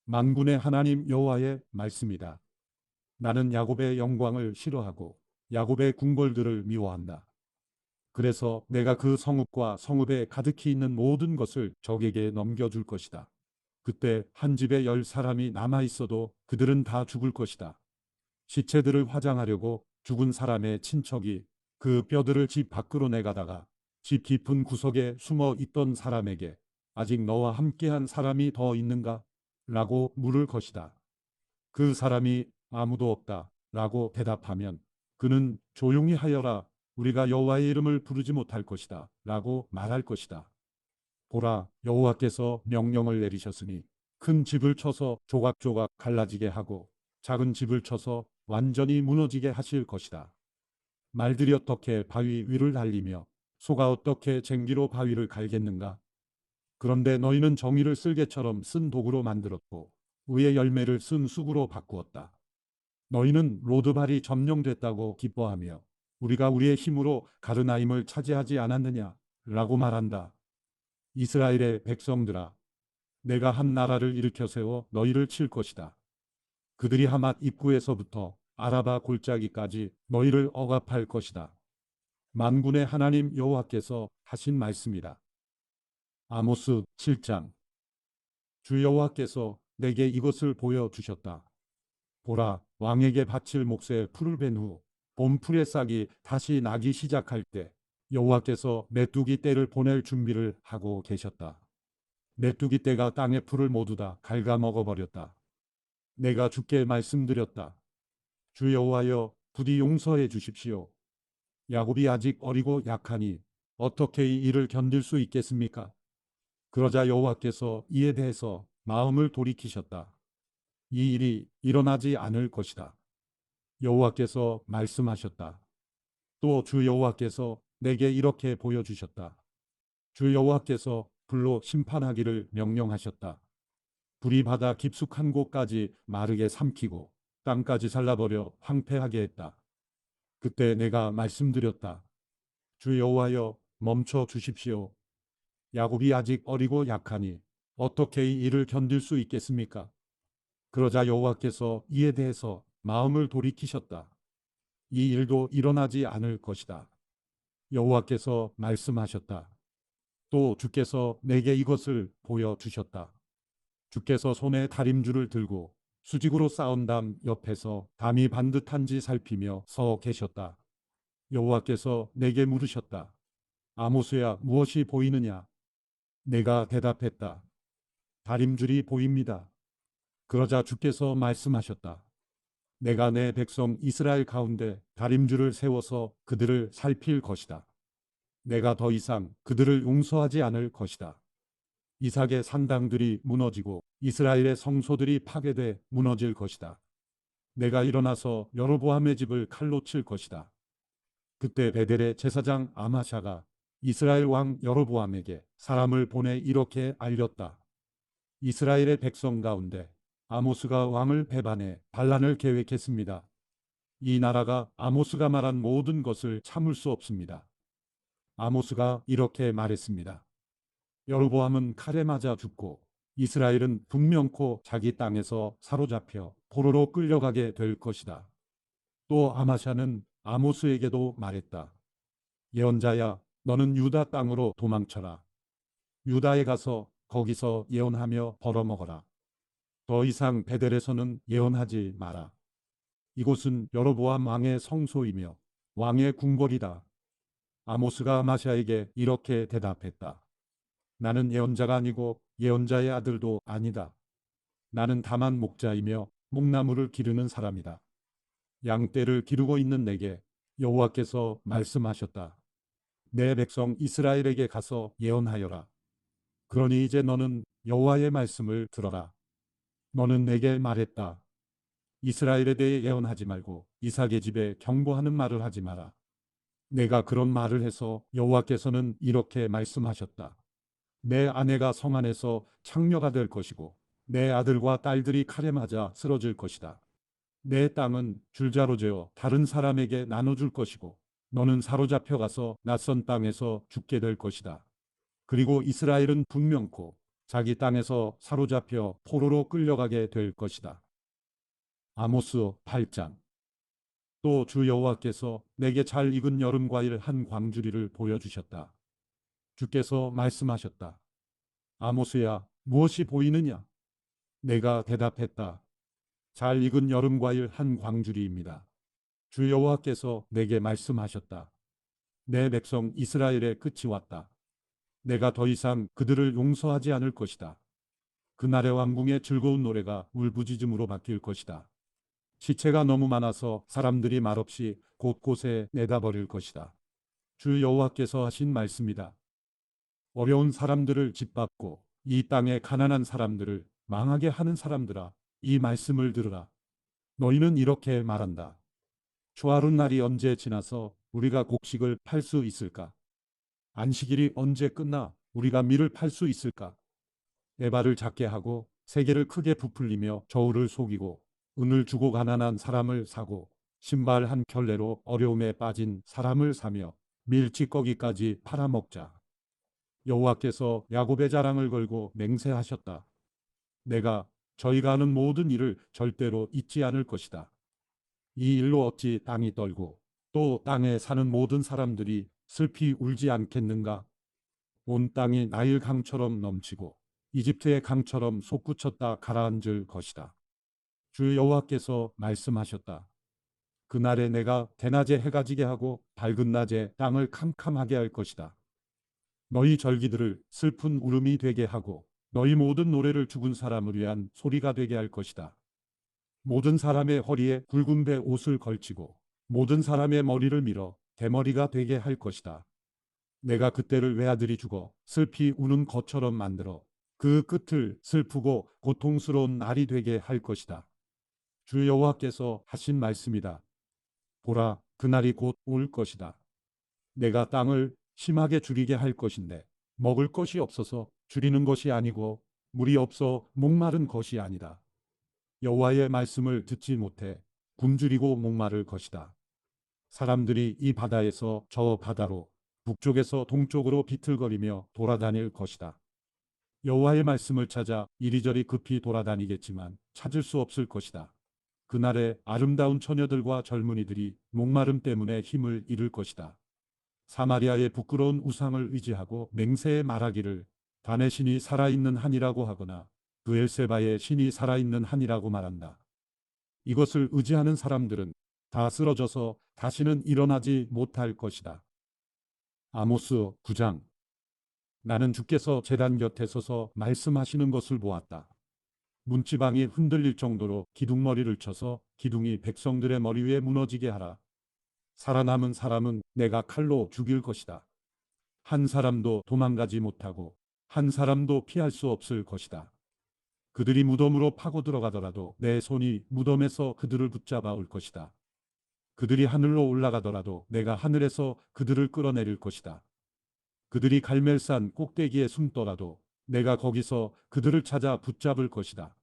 만군의 하나님 여호와의 말씀이다. 나는 야곱의 영광을 싫어하고 야곱의 궁궐들을 미워한다. 그래서 내가 그 성읍과 성읍에 가득히 있는 모든 것을 적에게 넘겨줄 것이다. 그때 한 집에 10사람이 남아 있어도 그들은 다 죽을 것이다. 시체들을 화장하려고 죽은 사람의 친척이 그 뼈들을 집 밖으로 내가다가 집 깊은 구석에 숨어 있던 사람에게 아직 너와 함께한 사람이 더 있는가? 라고 물을 것이다. 그 사람이 아무도 없다. 라고 대답하면 그는 조용히 하여라. 우리가 여호와의 이름을 부르지 못할 것이다. 라고 말할 것이다. 보라, 여호와께서 명령을 내리셨으니 큰 집을 쳐서 조각조각 갈라지게 하고 작은 집을 쳐서 완전히 무너지게 하실 것이다. 말들이 어떻게 바위 위를 달리며 소가 어떻게 쟁기로 바위를 갈겠는가? 그런데 너희는 정의를 쓸개처럼 쓴 도구로 만들었고 의의 열매를 쓴 쑥으로 바꾸었다. 너희는 로드발이 점령됐다고 기뻐하며 우리가 우리의 힘으로 가르나임을 차지하지 않았느냐? 라고 말한다. 이스라엘의 백성들아, 내가 한 나라를 일으켜 세워 너희를 칠 것이다. 그들이 하맛 입구에서부터 아라바 골짜기까지 너희를 억압할 것이다. 만군의 하나님 여호와께서 하신 말씀이다. 아모스 7장. 주 여호와께서 내게 이것을 보여주셨다. 보라, 왕에게 바칠 몫에 풀을 벤 후 봄풀의 싹이 다시 나기 시작할 때 여호와께서 메뚜기 떼를 보낼 준비를 하고 계셨다. 메뚜기 떼가 땅의 풀을 모두 다 갉아먹어 버렸다. 내가 주께 말씀드렸다. 주 여호와여, 부디 용서해 주십시오. 야곱이 아직 어리고 약하니 어떻게 이 일을 견딜 수 있겠습니까? 그러자 여호와께서 이에 대해서 마음을 돌이키셨다. 이 일이 일어나지 않을 것이다. 여호와께서 말씀하셨다. 또 주 여호와께서 내게 이렇게 보여주셨다. 주 여호와께서 불로 심판하기를 명령하셨다. 불이 바다 깊숙한 곳까지 마르게 삼키고 땅까지 잘라버려 황폐하게 했다. 그때 내가 말씀드렸다. 주 여호와여, 멈춰 주십시오. 야곱이 아직 어리고 약하니 어떻게 이 일을 견딜 수 있겠습니까? 그러자 여호와께서 이에 대해서 마음을 돌이키셨다. 이 일도 일어나지 않을 것이다. 여호와께서 말씀하셨다. 또 주께서 내게 이것을 보여주셨다. 주께서 손에 다림줄을 들고 수직으로 쌓은 담 옆에서 담이 반듯한지 살피며 서 계셨다. 여호와께서 내게 물으셨다. 아모스야, 무엇이 보이느냐? 내가 대답했다. 다림줄이 보입니다. 그러자 주께서 말씀하셨다. 내가 내 백성 이스라엘 가운데 다림줄을 세워서 그들을 살필 것이다. 내가 더 이상 그들을 용서하지 않을 것이다. 이삭의 산당들이 무너지고 이스라엘의 성소들이 파괴돼 무너질 것이다. 내가 일어나서 여로보암의 집을 칼로 칠 것이다. 그때 베델의 제사장 아마샤가 이스라엘 왕 여로보암에게 사람을 보내 이렇게 알렸다. 이스라엘의 백성 가운데 아모스가 왕을 배반해 반란을 계획했습니다. 이 나라가 아모스가 말한 모든 것을 참을 수 없습니다. 아모스가 이렇게 말했습니다. 여로보암은 칼에 맞아 죽고 이스라엘은 분명코 자기 땅에서 사로잡혀 포로로 끌려가게 될 것이다. 또 아마샤는 아모스에게도 말했다. 예언자야, 너는 유다 땅으로 도망쳐라. 유다에 가서 거기서 예언하며 벌어먹어라. 더 이상 베델에서는 예언하지 마라. 이곳은 여로보암 왕의 성소이며 왕의 궁궐이다. 아모스가 아마샤에게 이렇게 대답했다. 나는 예언자가 아니고 예언자의 아들도 아니다. 나는 다만 목자이며 목나무를 기르는 사람이다. 양떼를 기르고 있는 내게 여호와께서 말씀하셨다. 내 백성 이스라엘에게 가서 예언하여라. 그러니 이제 너는 여호와의 말씀을 들어라. 너는 내게 말했다. 이스라엘에 대해 예언하지 말고 이삭의 집에 경고하는 말을 하지 마라. 내가 그런 말을 해서 여호와께서는 이렇게 말씀하셨다. 내 아내가 성 안에서 창녀가 될 것이고 내 아들과 딸들이 칼에 맞아 쓰러질 것이다. 내 땅은 줄자로 재어 다른 사람에게 나눠줄 것이고 너는 사로잡혀 가서 낯선 땅에서 죽게 될 것이다. 그리고 이스라엘은 분명코 자기 땅에서 사로잡혀 포로로 끌려가게 될 것이다. 아모스 8장. 또 주 여호와께서 내게 잘 익은 여름과일 한 광주리를 보여주셨다. 주께서 말씀하셨다. 아모스야, 무엇이 보이느냐? 내가 대답했다. 잘 익은 여름과일 한 광주리입니다. 주 여호와께서 내게 말씀하셨다. 내 백성 이스라엘의 끝이 왔다. 내가 더 이상 그들을 용서하지 않을 것이다. 그날의 왕궁의 즐거운 노래가 울부짖음으로 바뀔 것이다. 시체가 너무 많아서 사람들이 말없이 곳곳에 내다버릴 것이다. 주 여호와께서 하신 말씀이다. 어려운 사람들을 짓밟고 이 땅의 가난한 사람들을 망하게 하는 사람들아, 이 말씀을 들으라. 너희는 이렇게 말한다. 초하룻 날이 언제 지나서 우리가 곡식을 팔 수 있을까? 안식일이 언제 끝나 우리가 밀을 팔 수 있을까? 에바를 작게 하고 세계를 크게 부풀리며 저울을 속이고 은을 주고 가난한 사람을 사고 신발 한 켤레로 어려움에 빠진 사람을 사며 밀찌꺼기까지 팔아먹자. 여호와께서 야곱의 자랑을 걸고 맹세하셨다. 내가 저희가 하는 모든 일을 절대로 잊지 않을 것이다. 이 일로 어찌 땅이 떨고 또 땅에 사는 모든 사람들이 슬피 울지 않겠는가? 온 땅이 나일 강처럼 넘치고 이집트의 강처럼 솟구쳤다 가라앉을 것이다. 주 여호와께서 말씀하셨다. 그날에 내가 대낮에 해가 지게 하고 밝은 낮에 땅을 캄캄하게 할 것이다. 너희 절기들을 슬픈 울음이 되게 하고 너희 모든 노래를 죽은 사람을 위한 소리가 되게 할 것이다. 모든 사람의 허리에 굵은 배 옷을 걸치고 모든 사람의 머리를 밀어 대머리가 되게 할 것이다. 내가 그때를 외아들이 죽어 슬피 우는 것처럼 만들어 그 끝을 슬프고 고통스러운 날이 되게 할 것이다. 주 여호와께서 하신 말씀이다. 보라, 그날이 곧 올 것이다. 내가 땅을 심하게 줄이게 할 것인데 먹을 것이 없어서 줄이는 것이 아니고 물이 없어 목마른 것이 아니다. 여호와의 말씀을 듣지 못해 굶주리고 목마를 것이다. 사람들이 이 바다에서 저 바다로 북쪽에서 동쪽으로 비틀거리며 돌아다닐 것이다. 여호와의 말씀을 찾아 이리저리 급히 돌아다니겠지만 찾을 수 없을 것이다. 그날에 아름다운 처녀들과 젊은이들이 목마름 때문에 힘을 잃을 것이다. 사마리아의 부끄러운 우상을 의지하고 맹세에 말하기를 단의 신이 살아있는 한이라고 하거나 브엘세바의 신이 살아있는 한이라고 말한다. 이것을 의지하는 사람들은 다 쓰러져서 다시는 일어나지 못할 것이다. 아모스 9장. 나는 주께서 제단 곁에 서서 말씀하시는 것을 보았다. 문지방이 흔들릴 정도로 기둥머리를 쳐서 기둥이 백성들의 머리 위에 무너지게 하라. 살아남은 사람은 내가 칼로 죽일 것이다. 한 사람도 도망가지 못하고 한 사람도 피할 수 없을 것이다. 그들이 무덤으로 파고 들어가더라도 내 손이 무덤에서 그들을 붙잡아 올 것이다. 그들이 하늘로 올라가더라도 내가 하늘에서 그들을 끌어내릴 것이다. 그들이 갈멜산 꼭대기에 숨더라도 내가 거기서 그들을 찾아 붙잡을 것이다.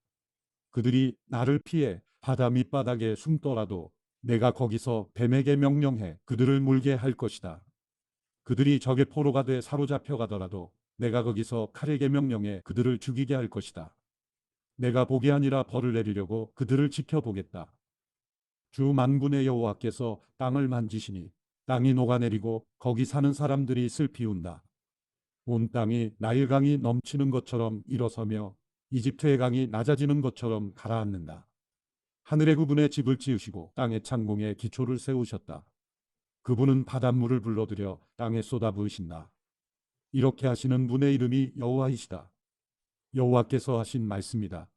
그들이 나를 피해 바다 밑바닥에 숨더라도 내가 거기서 뱀에게 명령해 그들을 물게 할 것이다. 그들이 적의 포로가 돼 사로잡혀 가더라도 내가 거기서 칼에게 명령해 그들을 죽이게 할 것이다. 내가 복이 아니라 벌을 내리려고 그들을 지켜보겠다. 주 만군의 여호와께서 땅을 만지시니 땅이 녹아내리고 거기 사는 사람들이 슬피 운다. 온 땅이 나일강이 넘치는 것처럼 일어서며 이집트의 강이 낮아지는 것처럼 가라앉는다. 하늘의 그분의 집을 지으시고 땅의 창공에 기초를 세우셨다. 그분은 바닷물을 불러들여 땅에 쏟아부으신다. 이렇게 하시는 분의 이름이 여호와이시다. 여호와께서 하신 말씀이다.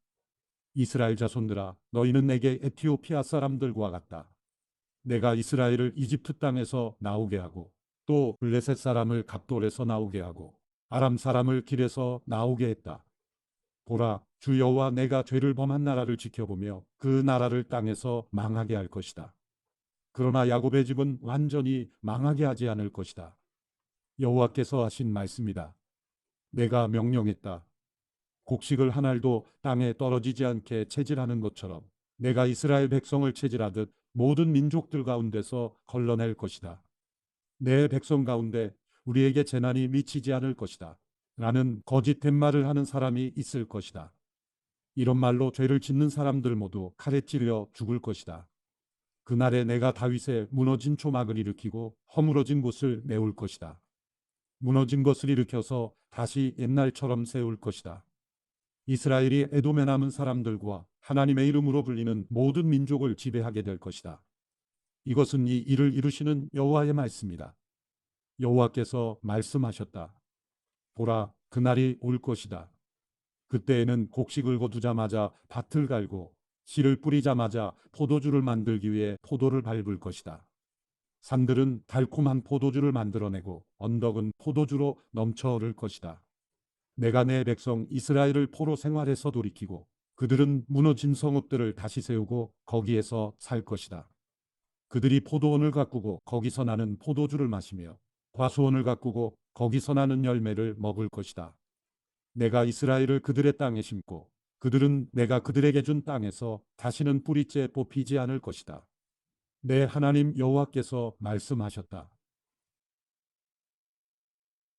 이스라엘 자손들아, 너희는 내게 에티오피아 사람들과 같다. 내가 이스라엘을 이집트 땅에서 나오게 하고 또 블레셋 사람을 갑돌에서 나오게 하고 아람 사람을 길에서 나오게 했다. 보라, 주 여호와 내가 죄를 범한 나라를 지켜보며 그 나라를 땅에서 망하게 할 것이다. 그러나 야곱의 집은 완전히 망하게 하지 않을 것이다. 여호와께서 하신 말씀이다. 내가 명령했다. 곡식을 한 알도 땅에 떨어지지 않게 체질하는 것처럼 내가 이스라엘 백성을 체질하듯 모든 민족들 가운데서 걸러낼 것이다. 내 백성 가운데 우리에게 재난이 미치지 않을 것이다. 라는 거짓된 말을 하는 사람이 있을 것이다. 이런 말로 죄를 짓는 사람들 모두 칼에 찔려 죽을 것이다. 그날에 내가 다윗의 무너진 초막을 일으키고 허물어진 곳을 메울 것이다. 무너진 것을 일으켜서 다시 옛날처럼 세울 것이다. 이스라엘이 에돔에 남은 사람들과 하나님의 이름으로 불리는 모든 민족을 지배하게 될 것이다. 이것은 이 일을 이루시는 여호와의 말씀이다. 여호와께서 말씀하셨다. 보라, 그날이 올 것이다. 그때에는 곡식을 거두자마자 밭을 갈고 씨를 뿌리자마자 포도주를 만들기 위해 포도를 밟을 것이다. 산들은 달콤한 포도주를 만들어내고 언덕은 포도주로 넘쳐 흐를 것이다. 내가 내 백성 이스라엘을 포로 생활에서 돌이키고 그들은 무너진 성읍들을 다시 세우고 거기에서 살 것이다. 그들이 포도원을 가꾸고 거기서 나는 포도주를 마시며 과수원을 가꾸고 거기서 나는 열매를 먹을 것이다. 내가 이스라엘을 그들의 땅에 심고 그들은 내가 그들에게 준 땅에서 다시는 뿌리째 뽑히지 않을 것이다. 내 하나님 여호와께서 말씀하셨다.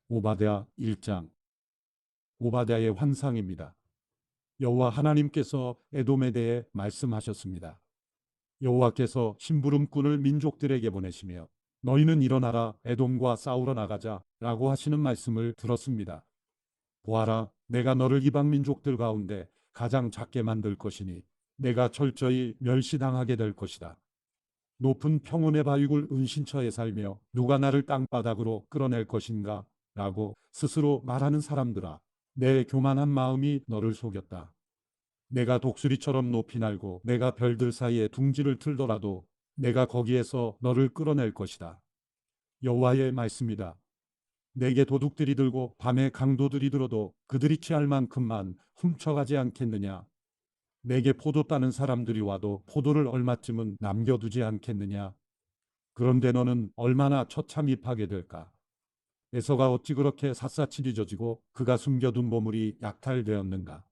오바댜 1장. 오바댜의 환상입니다. 여호와 하나님께서 에돔에 대해 말씀하셨습니다. 여호와께서 심부름꾼을 민족들에게 보내시며 너희는 일어나라 에돔과 싸우러 나가자 라고 하시는 말씀을 들었습니다. 보아라, 내가 너를 이방 민족들 가운데 가장 작게 만들 것이니 내가 철저히 멸시당하게 될 것이다. 높은 평원의 바위굴 은신처에 살며 누가 나를 땅바닥으로 끌어낼 것인가? 라고 스스로 말하는 사람들아, 내 교만한 마음이 너를 속였다. 내가 독수리처럼 높이 날고 내가 별들 사이에 둥지를 틀더라도 내가 거기에서 너를 끌어낼 것이다. 여호와의 말씀이다. 내게 도둑들이 들고 밤에 강도들이 들어도 그들이 취할 만큼만 훔쳐가지 않겠느냐? 내게 포도 따는 사람들이 와도 포도를 얼마쯤은 남겨두지 않겠느냐? 그런데 너는 얼마나 처참입하게 될까? 에서가 어찌 그렇게 샅샅이 뒤져지고 그가 숨겨둔 보물이 약탈되었는가?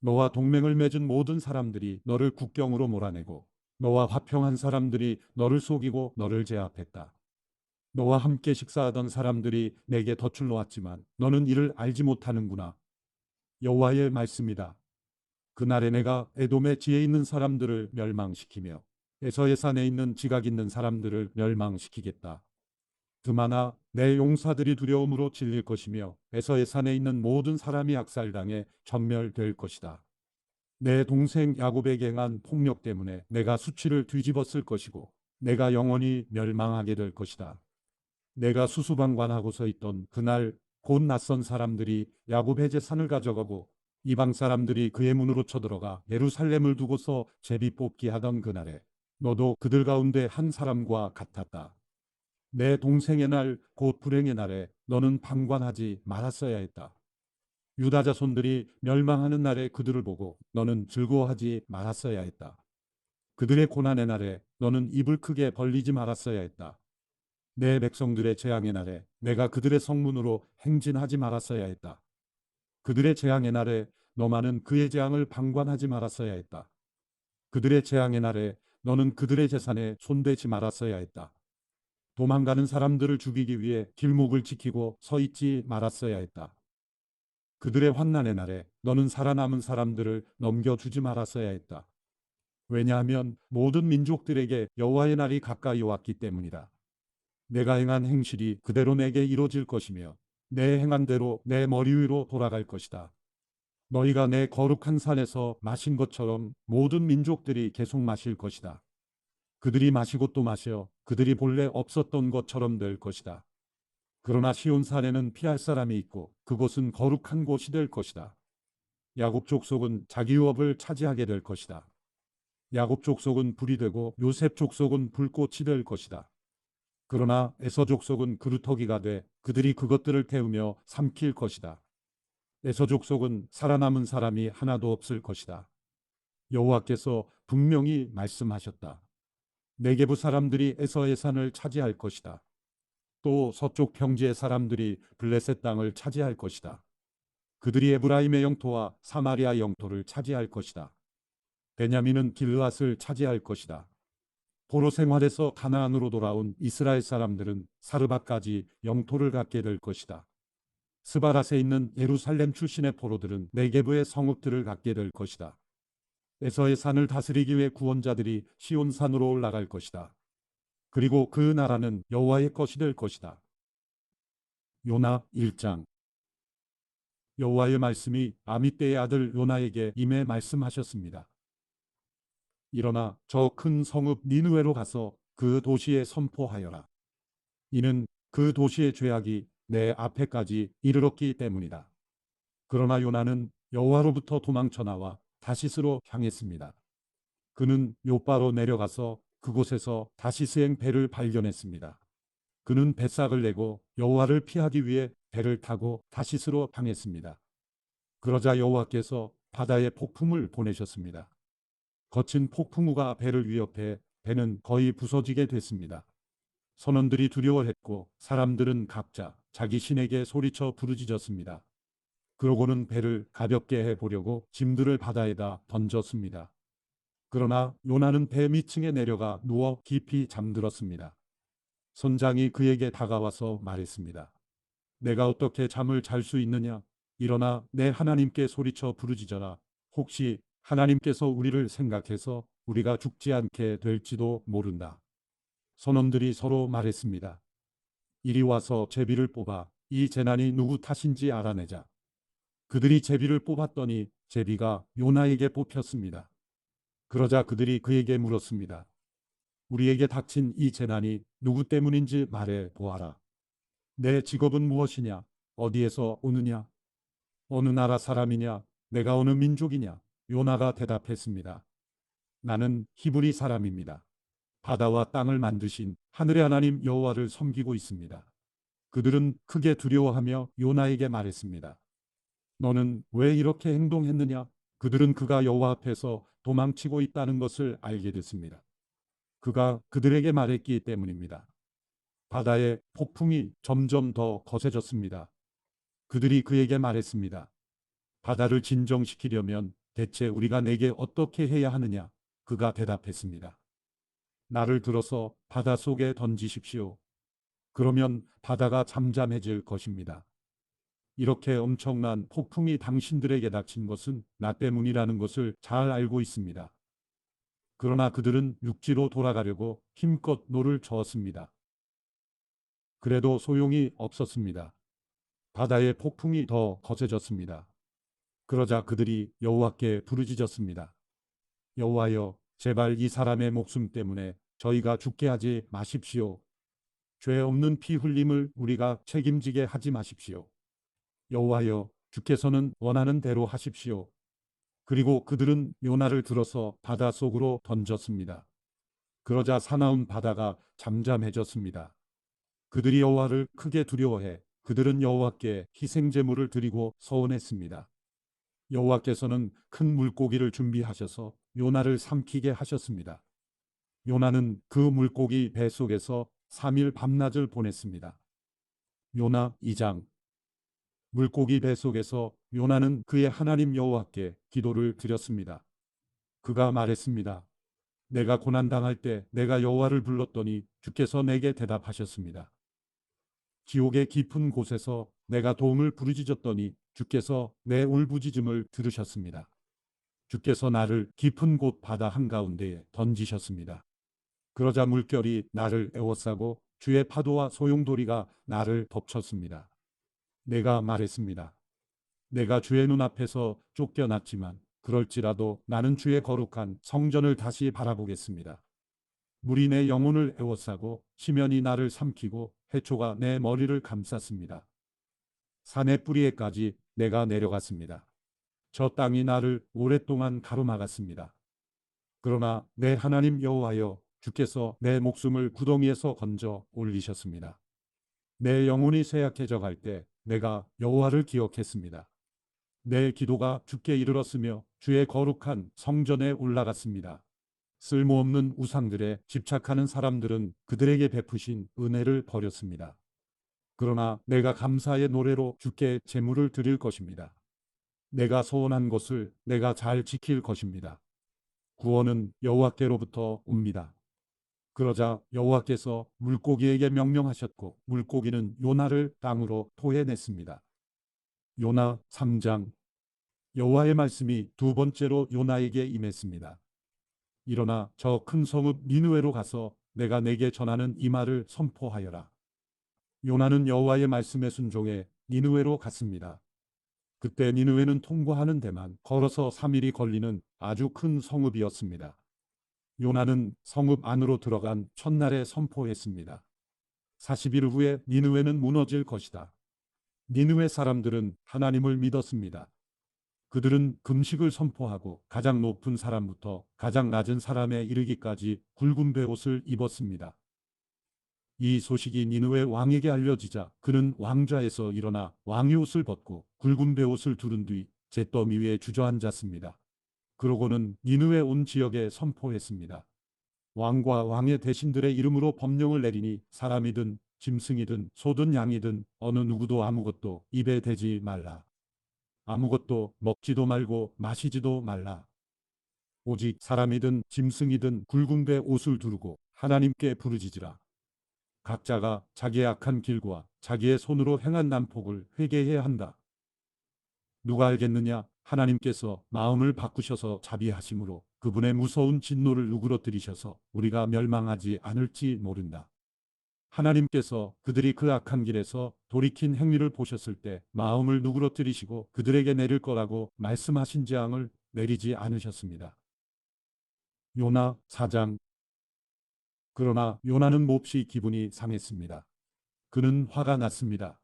너와 동맹을 맺은 모든 사람들이 너를 국경으로 몰아내고 너와 화평한 사람들이 너를 속이고 너를 제압했다. 너와 함께 식사하던 사람들이 내게 덫을 놓았지만 너는 이를 알지 못하는구나. 여호와의 말씀이다. 그날에 내가 에돔의 지혜 있는 사람들을 멸망시키며 에서의 산에 있는 지각 있는 사람들을 멸망시키겠다. 그마나 내 용사들이 두려움으로 질릴 것이며 에서의 산에 있는 모든 사람이 악살당해 전멸될 것이다. 내 동생 야곱에게 행한 폭력 때문에 내가 수치를 뒤집었을 것이고 내가 영원히 멸망하게 될 것이다. 내가 수수방관하고서 있던 그날 곧 낯선 사람들이 야곱의 재산을 가져가고 이방 사람들이 그의 문으로 쳐들어가 예루살렘을 두고서 제비 뽑기 하던 그날에 너도 그들 가운데 한 사람과 같았다. 내 동생의 날 곧 불행의 날에 너는 방관하지 말았어야 했다. 유다 자손들이 멸망하는 날에 그들을 보고 너는 즐거워하지 말았어야 했다. 그들의 고난의 날에 너는 입을 크게 벌리지 말았어야 했다. 내 백성들의 재앙의 날에 내가 그들의 성문으로 행진하지 말았어야 했다. 그들의 재앙의 날에 너만은 그의 재앙을 방관하지 말았어야 했다. 그들의 재앙의 날에 너는 그들의 재산에 손대지 말았어야 했다. 도망가는 사람들을 죽이기 위해 길목을 지키고 서 있지 말았어야 했다. 그들의 환난의 날에 너는 살아남은 사람들을 넘겨주지 말았어야 했다. 왜냐하면 모든 민족들에게 여호와의 날이 가까이 왔기 때문이다. 내가 행한 행실이 그대로 내게 이루어질 것이며 내 행한 대로 내 머리 위로 돌아갈 것이다. 너희가 내 거룩한 산에서 마신 것처럼 모든 민족들이 계속 마실 것이다. 그들이 마시고 또 마셔 그들이 본래 없었던 것처럼 될 것이다. 그러나 시온산에는 피할 사람이 있고 그곳은 거룩한 곳이 될 것이다. 야곱 족속은 자기 유업을 차지하게 될 것이다. 야곱 족속은 불이 되고 요셉 족속은 불꽃이 될 것이다. 그러나 에서 족속은 그루터기가 돼 그들이 그것들을 태우며 삼킬 것이다. 에서 족속은 살아남은 사람이 하나도 없을 것이다. 여호와께서 분명히 말씀하셨다. 네게부 사람들이 에서의 산을 차지할 것이다. 또 서쪽 평지의 사람들이 블레셋 땅을 차지할 것이다. 그들이 에브라임의 영토와 사마리아 영토를 차지할 것이다. 베냐민은 길르앗을 차지할 것이다. 포로 생활에서 가나안으로 돌아온 이스라엘 사람들은 사르밧까지 영토를 갖게 될 것이다. 스바랏에 있는 예루살렘 출신의 포로들은 네게브의 성읍들을 갖게 될 것이다. 에서의 산을 다스리기 위해 구원자들이 시온산으로 올라갈 것이다. 그리고 그 나라는 여호와의 것이 될 것이다. 요나 1장. 여호와의 말씀이 아미떼의 아들 요나에게 임해 말씀하셨습니다. 일어나 저 큰 성읍 니느웨로 가서 그 도시에 선포하여라. 이는 그 도시의 죄악이 내 앞에까지 이르렀기 때문이다. 그러나 요나는 여호와로부터 도망쳐 나와 다시스로 향했습니다. 그는 요바로 내려가서 그곳에서 다시스행 배를 발견했습니다. 그는 뱃삭을 내고 여호와를 피하기 위해 배를 타고 다시스로 향했습니다. 그러자 여호와께서 바다에 폭풍을 보내셨습니다. 거친 폭풍우가 배를 위협해 배는 거의 부서지게 됐습니다. 선원들이 두려워했고 사람들은 각자 자기 신에게 소리쳐 부르짖었습니다. 그러고는 배를 가볍게 해보려고 짐들을 바다에다 던졌습니다. 그러나 요나는 배 밑층에 내려가 누워 깊이 잠들었습니다. 선장이 그에게 다가와서 말했습니다. 내가 어떻게 잠을 잘 수 있느냐? 일어나 내 하나님께 소리쳐 부르짖어라. 혹시 하나님께서 우리를 생각해서 우리가 죽지 않게 될지도 모른다. 선원들이 서로 말했습니다. 이리 와서 제비를 뽑아 이 재난이 누구 탓인지 알아내자. 그들이 제비를 뽑았더니 제비가 요나에게 뽑혔습니다. 그러자 그들이 그에게 물었습니다. 우리에게 닥친 이 재난이 누구 때문인지 말해 보아라. 내 직업은 무엇이냐? 어디에서 오느냐? 어느 나라 사람이냐? 내가 어느 민족이냐? 요나가 대답했습니다. 나는 히브리 사람입니다. 바다와 땅을 만드신 하늘의 하나님 여호와를 섬기고 있습니다. 그들은 크게 두려워하며 요나에게 말했습니다. 너는 왜 이렇게 행동했느냐? 그들은 그가 여호와 앞에서 도망치고 있다는 것을 알게 됐습니다. 그가 그들에게 말했기 때문입니다. 바다의 폭풍이 점점 더 거세졌습니다. 그들이 그에게 말했습니다. 바다를 진정시키려면 대체 우리가 내게 어떻게 해야 하느냐? 그가 대답했습니다. 나를 들어서 바다 속에 던지십시오. 그러면 바다가 잠잠해질 것입니다. 이렇게 엄청난 폭풍이 당신들에게 닥친 것은 나 때문이라는 것을 잘 알고 있습니다. 그러나 그들은 육지로 돌아가려고 힘껏 노를 저었습니다. 그래도 소용이 없었습니다. 바다의 폭풍이 더 거세졌습니다. 그러자 그들이 여호와께 부르짖었습니다. 여호와여, 제발 이 사람의 목숨 때문에 저희가 죽게 하지 마십시오. 죄 없는 피 흘림을 우리가 책임지게 하지 마십시오. 여호와여, 주께서는 원하는 대로 하십시오. 그리고 그들은 요나를 들어서 바다 속으로 던졌습니다. 그러자 사나운 바다가 잠잠해졌습니다. 그들이 여호와를 크게 두려워해 그들은 여호와께 희생 제물을 드리고 서원했습니다. 여호와께서는 큰 물고기를 준비하셔서 요나를 삼키게 하셨습니다. 요나는 그 물고기 배 속에서 3일 밤낮을 보냈습니다. 요나 2장. 물고기 배 속에서 요나는 그의 하나님 여호와께 기도를 드렸습니다. 그가 말했습니다. 내가 고난당할 때 내가 여호와를 불렀더니 주께서 내게 대답하셨습니다. 지옥의 깊은 곳에서 내가 도움을 부르짖었더니 주께서 내 울부짖음을 들으셨습니다. 주께서 나를 깊은 곳 바다 한가운데에 던지셨습니다. 그러자 물결이 나를 에워싸고 주의 파도와 소용돌이가 나를 덮쳤습니다. 내가 말했습니다. 내가 주의 눈앞에서 쫓겨났지만 그럴지라도 나는 주의 거룩한 성전을 다시 바라보겠습니다. 물이 내 영혼을 에워싸고 시면이 나를 삼키고 해초가 내 머리를 감쌌습니다. 산의 뿌리에까지 내가 내려갔습니다. 저 땅이 나를 오랫동안 가로막았습니다. 그러나 내 하나님 여호와여, 주께서 내 목숨을 구덩이에서 건져 올리셨습니다. 내 영혼이 쇠약해져 갈 때 내가 여호와를 기억했습니다. 내 기도가 주께 이르렀으며 주의 거룩한 성전에 올라갔습니다. 쓸모없는 우상들에 집착하는 사람들은 그들에게 베푸신 은혜를 버렸습니다. 그러나 내가 감사의 노래로 주께 제물을 드릴 것입니다. 내가 소원한 것을 내가 잘 지킬 것입니다. 구원은 여호와께로부터 옵니다. 그러자 여호와께서 물고기에게 명령하셨고 물고기는 요나를 땅으로 토해냈습니다. 요나 3장. 여호와의 말씀이 두 번째로 요나에게 임했습니다. 일어나 저 큰 성읍 니느웨로 가서 내가 내게 전하는 이 말을 선포하여라. 요나는 여호와의 말씀에 순종해 니느웨로 갔습니다. 그때 니느웨는 통과하는 데만 걸어서 3일이 걸리는 아주 큰 성읍이었습니다. 요나는 성읍 안으로 들어간 첫날에 선포했습니다. 40일 후에 니느웨는 무너질 것이다. 니느웨 사람들은 하나님을 믿었습니다. 그들은 금식을 선포하고 가장 높은 사람부터 가장 낮은 사람에 이르기까지 굵은 베옷을 입었습니다. 이 소식이 니느웨 왕에게 알려지자 그는 왕좌에서 일어나 왕의 옷을 벗고 굵은 베옷을 두른 뒤 잿더미 위에 주저앉았습니다. 그러고는 니느웨 온 지역에 선포했습니다. 왕과 왕의 대신들의 이름으로 법령을 내리니 사람이든 짐승이든 소든 양이든 어느 누구도 아무것도 입에 대지 말라. 아무것도 먹지도 말고 마시지도 말라. 오직 사람이든 짐승이든 굵은 배 옷을 두르고 하나님께 부르짖으라. 각자가 자기의 악한 길과 자기의 손으로 행한 난폭을 회개해야 한다. 누가 알겠느냐? 하나님께서 마음을 바꾸셔서 자비하심으로 그분의 무서운 진노를 누그러뜨리셔서 우리가 멸망하지 않을지 모른다. 하나님께서 그들이 그 악한 길에서 돌이킨 행위를 보셨을 때 마음을 누그러뜨리시고 그들에게 내릴 거라고 말씀하신 재앙을 내리지 않으셨습니다. 요나 4장. 그러나 요나는 몹시 기분이 상했습니다. 그는 화가 났습니다.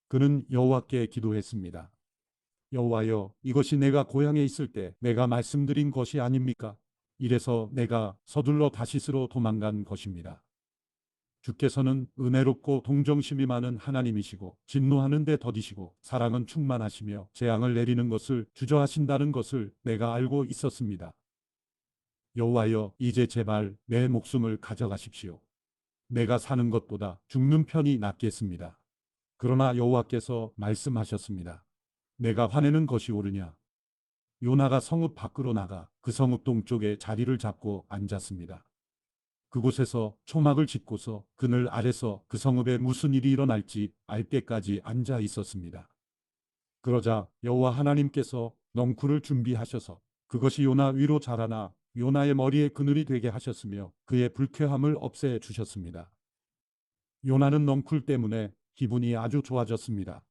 그는 여호와께 기도했습니다. 여호와여, 이것이 내가 고향에 있을 때 내가 말씀드린 것이 아닙니까? 이래서 내가 서둘러 다시스로 도망간 것입니다. 주께서는 은혜롭고 동정심이 많은 하나님이시고 진노하는 데 더디시고 사랑은 충만하시며 재앙을 내리는 것을 주저하신다는 것을 내가 알고 있었습니다. 여호와여, 이제 제발 내 목숨을 가져가십시오. 내가 사는 것보다 죽는 편이 낫겠습니다. 그러나 여호와께서 말씀하셨습니다. 내가 화내는 것이 옳으냐? 요나가 성읍 밖으로 나가 그 성읍 동쪽에 자리를 잡고 앉았습니다. 그곳에서 초막을 짚고서 그늘 아래서 그 성읍에 무슨 일이 일어날지 알 때까지 앉아 있었습니다. 그러자 여호와 하나님께서 넝쿨을 준비하셔서 그것이 요나 위로 자라나 요나의 머리에 그늘이 되게 하셨으며 그의 불쾌함을 없애 주셨습니다. 요나는 넝쿨 때문에 기분이 아주 좋아졌습니다.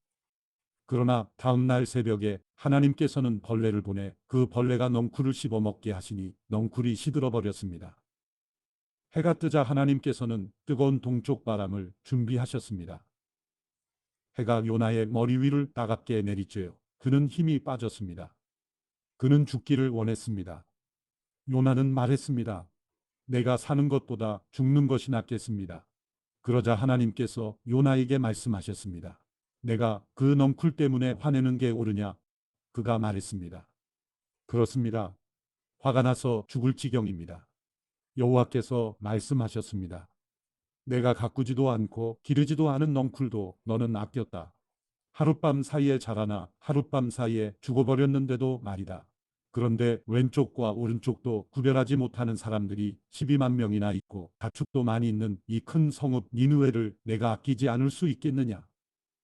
그러나 다음 날 새벽에 하나님께서는 벌레를 보내 그 벌레가 넝쿨을 씹어먹게 하시니 넝쿨이 시들어 버렸습니다. 해가 뜨자 하나님께서는 뜨거운 동쪽 바람을 준비하셨습니다. 해가 요나의 머리 위를 따갑게 내리쬐어 그는 힘이 빠졌습니다. 그는 죽기를 원했습니다. 요나는 말했습니다. 내가 사는 것보다 죽는 것이 낫겠습니다. 그러자 하나님께서 요나에게 말씀하셨습니다. 내가 그 넝쿨 때문에 화내는 게 옳으냐? 그가 말했습니다. 그렇습니다. 화가 나서 죽을 지경입니다. 여호와께서 말씀하셨습니다. 내가 가꾸지도 않고 기르지도 않은 넝쿨도 너는 아꼈다. 하룻밤 사이에 자라나 하룻밤 사이에 죽어버렸는데도 말이다. 그런데 왼쪽과 오른쪽도 구별하지 못하는 사람들이 12만 명이나 있고 가축도 많이 있는 이 큰 성읍 니느웨를 내가 아끼지 않을 수 있겠느냐?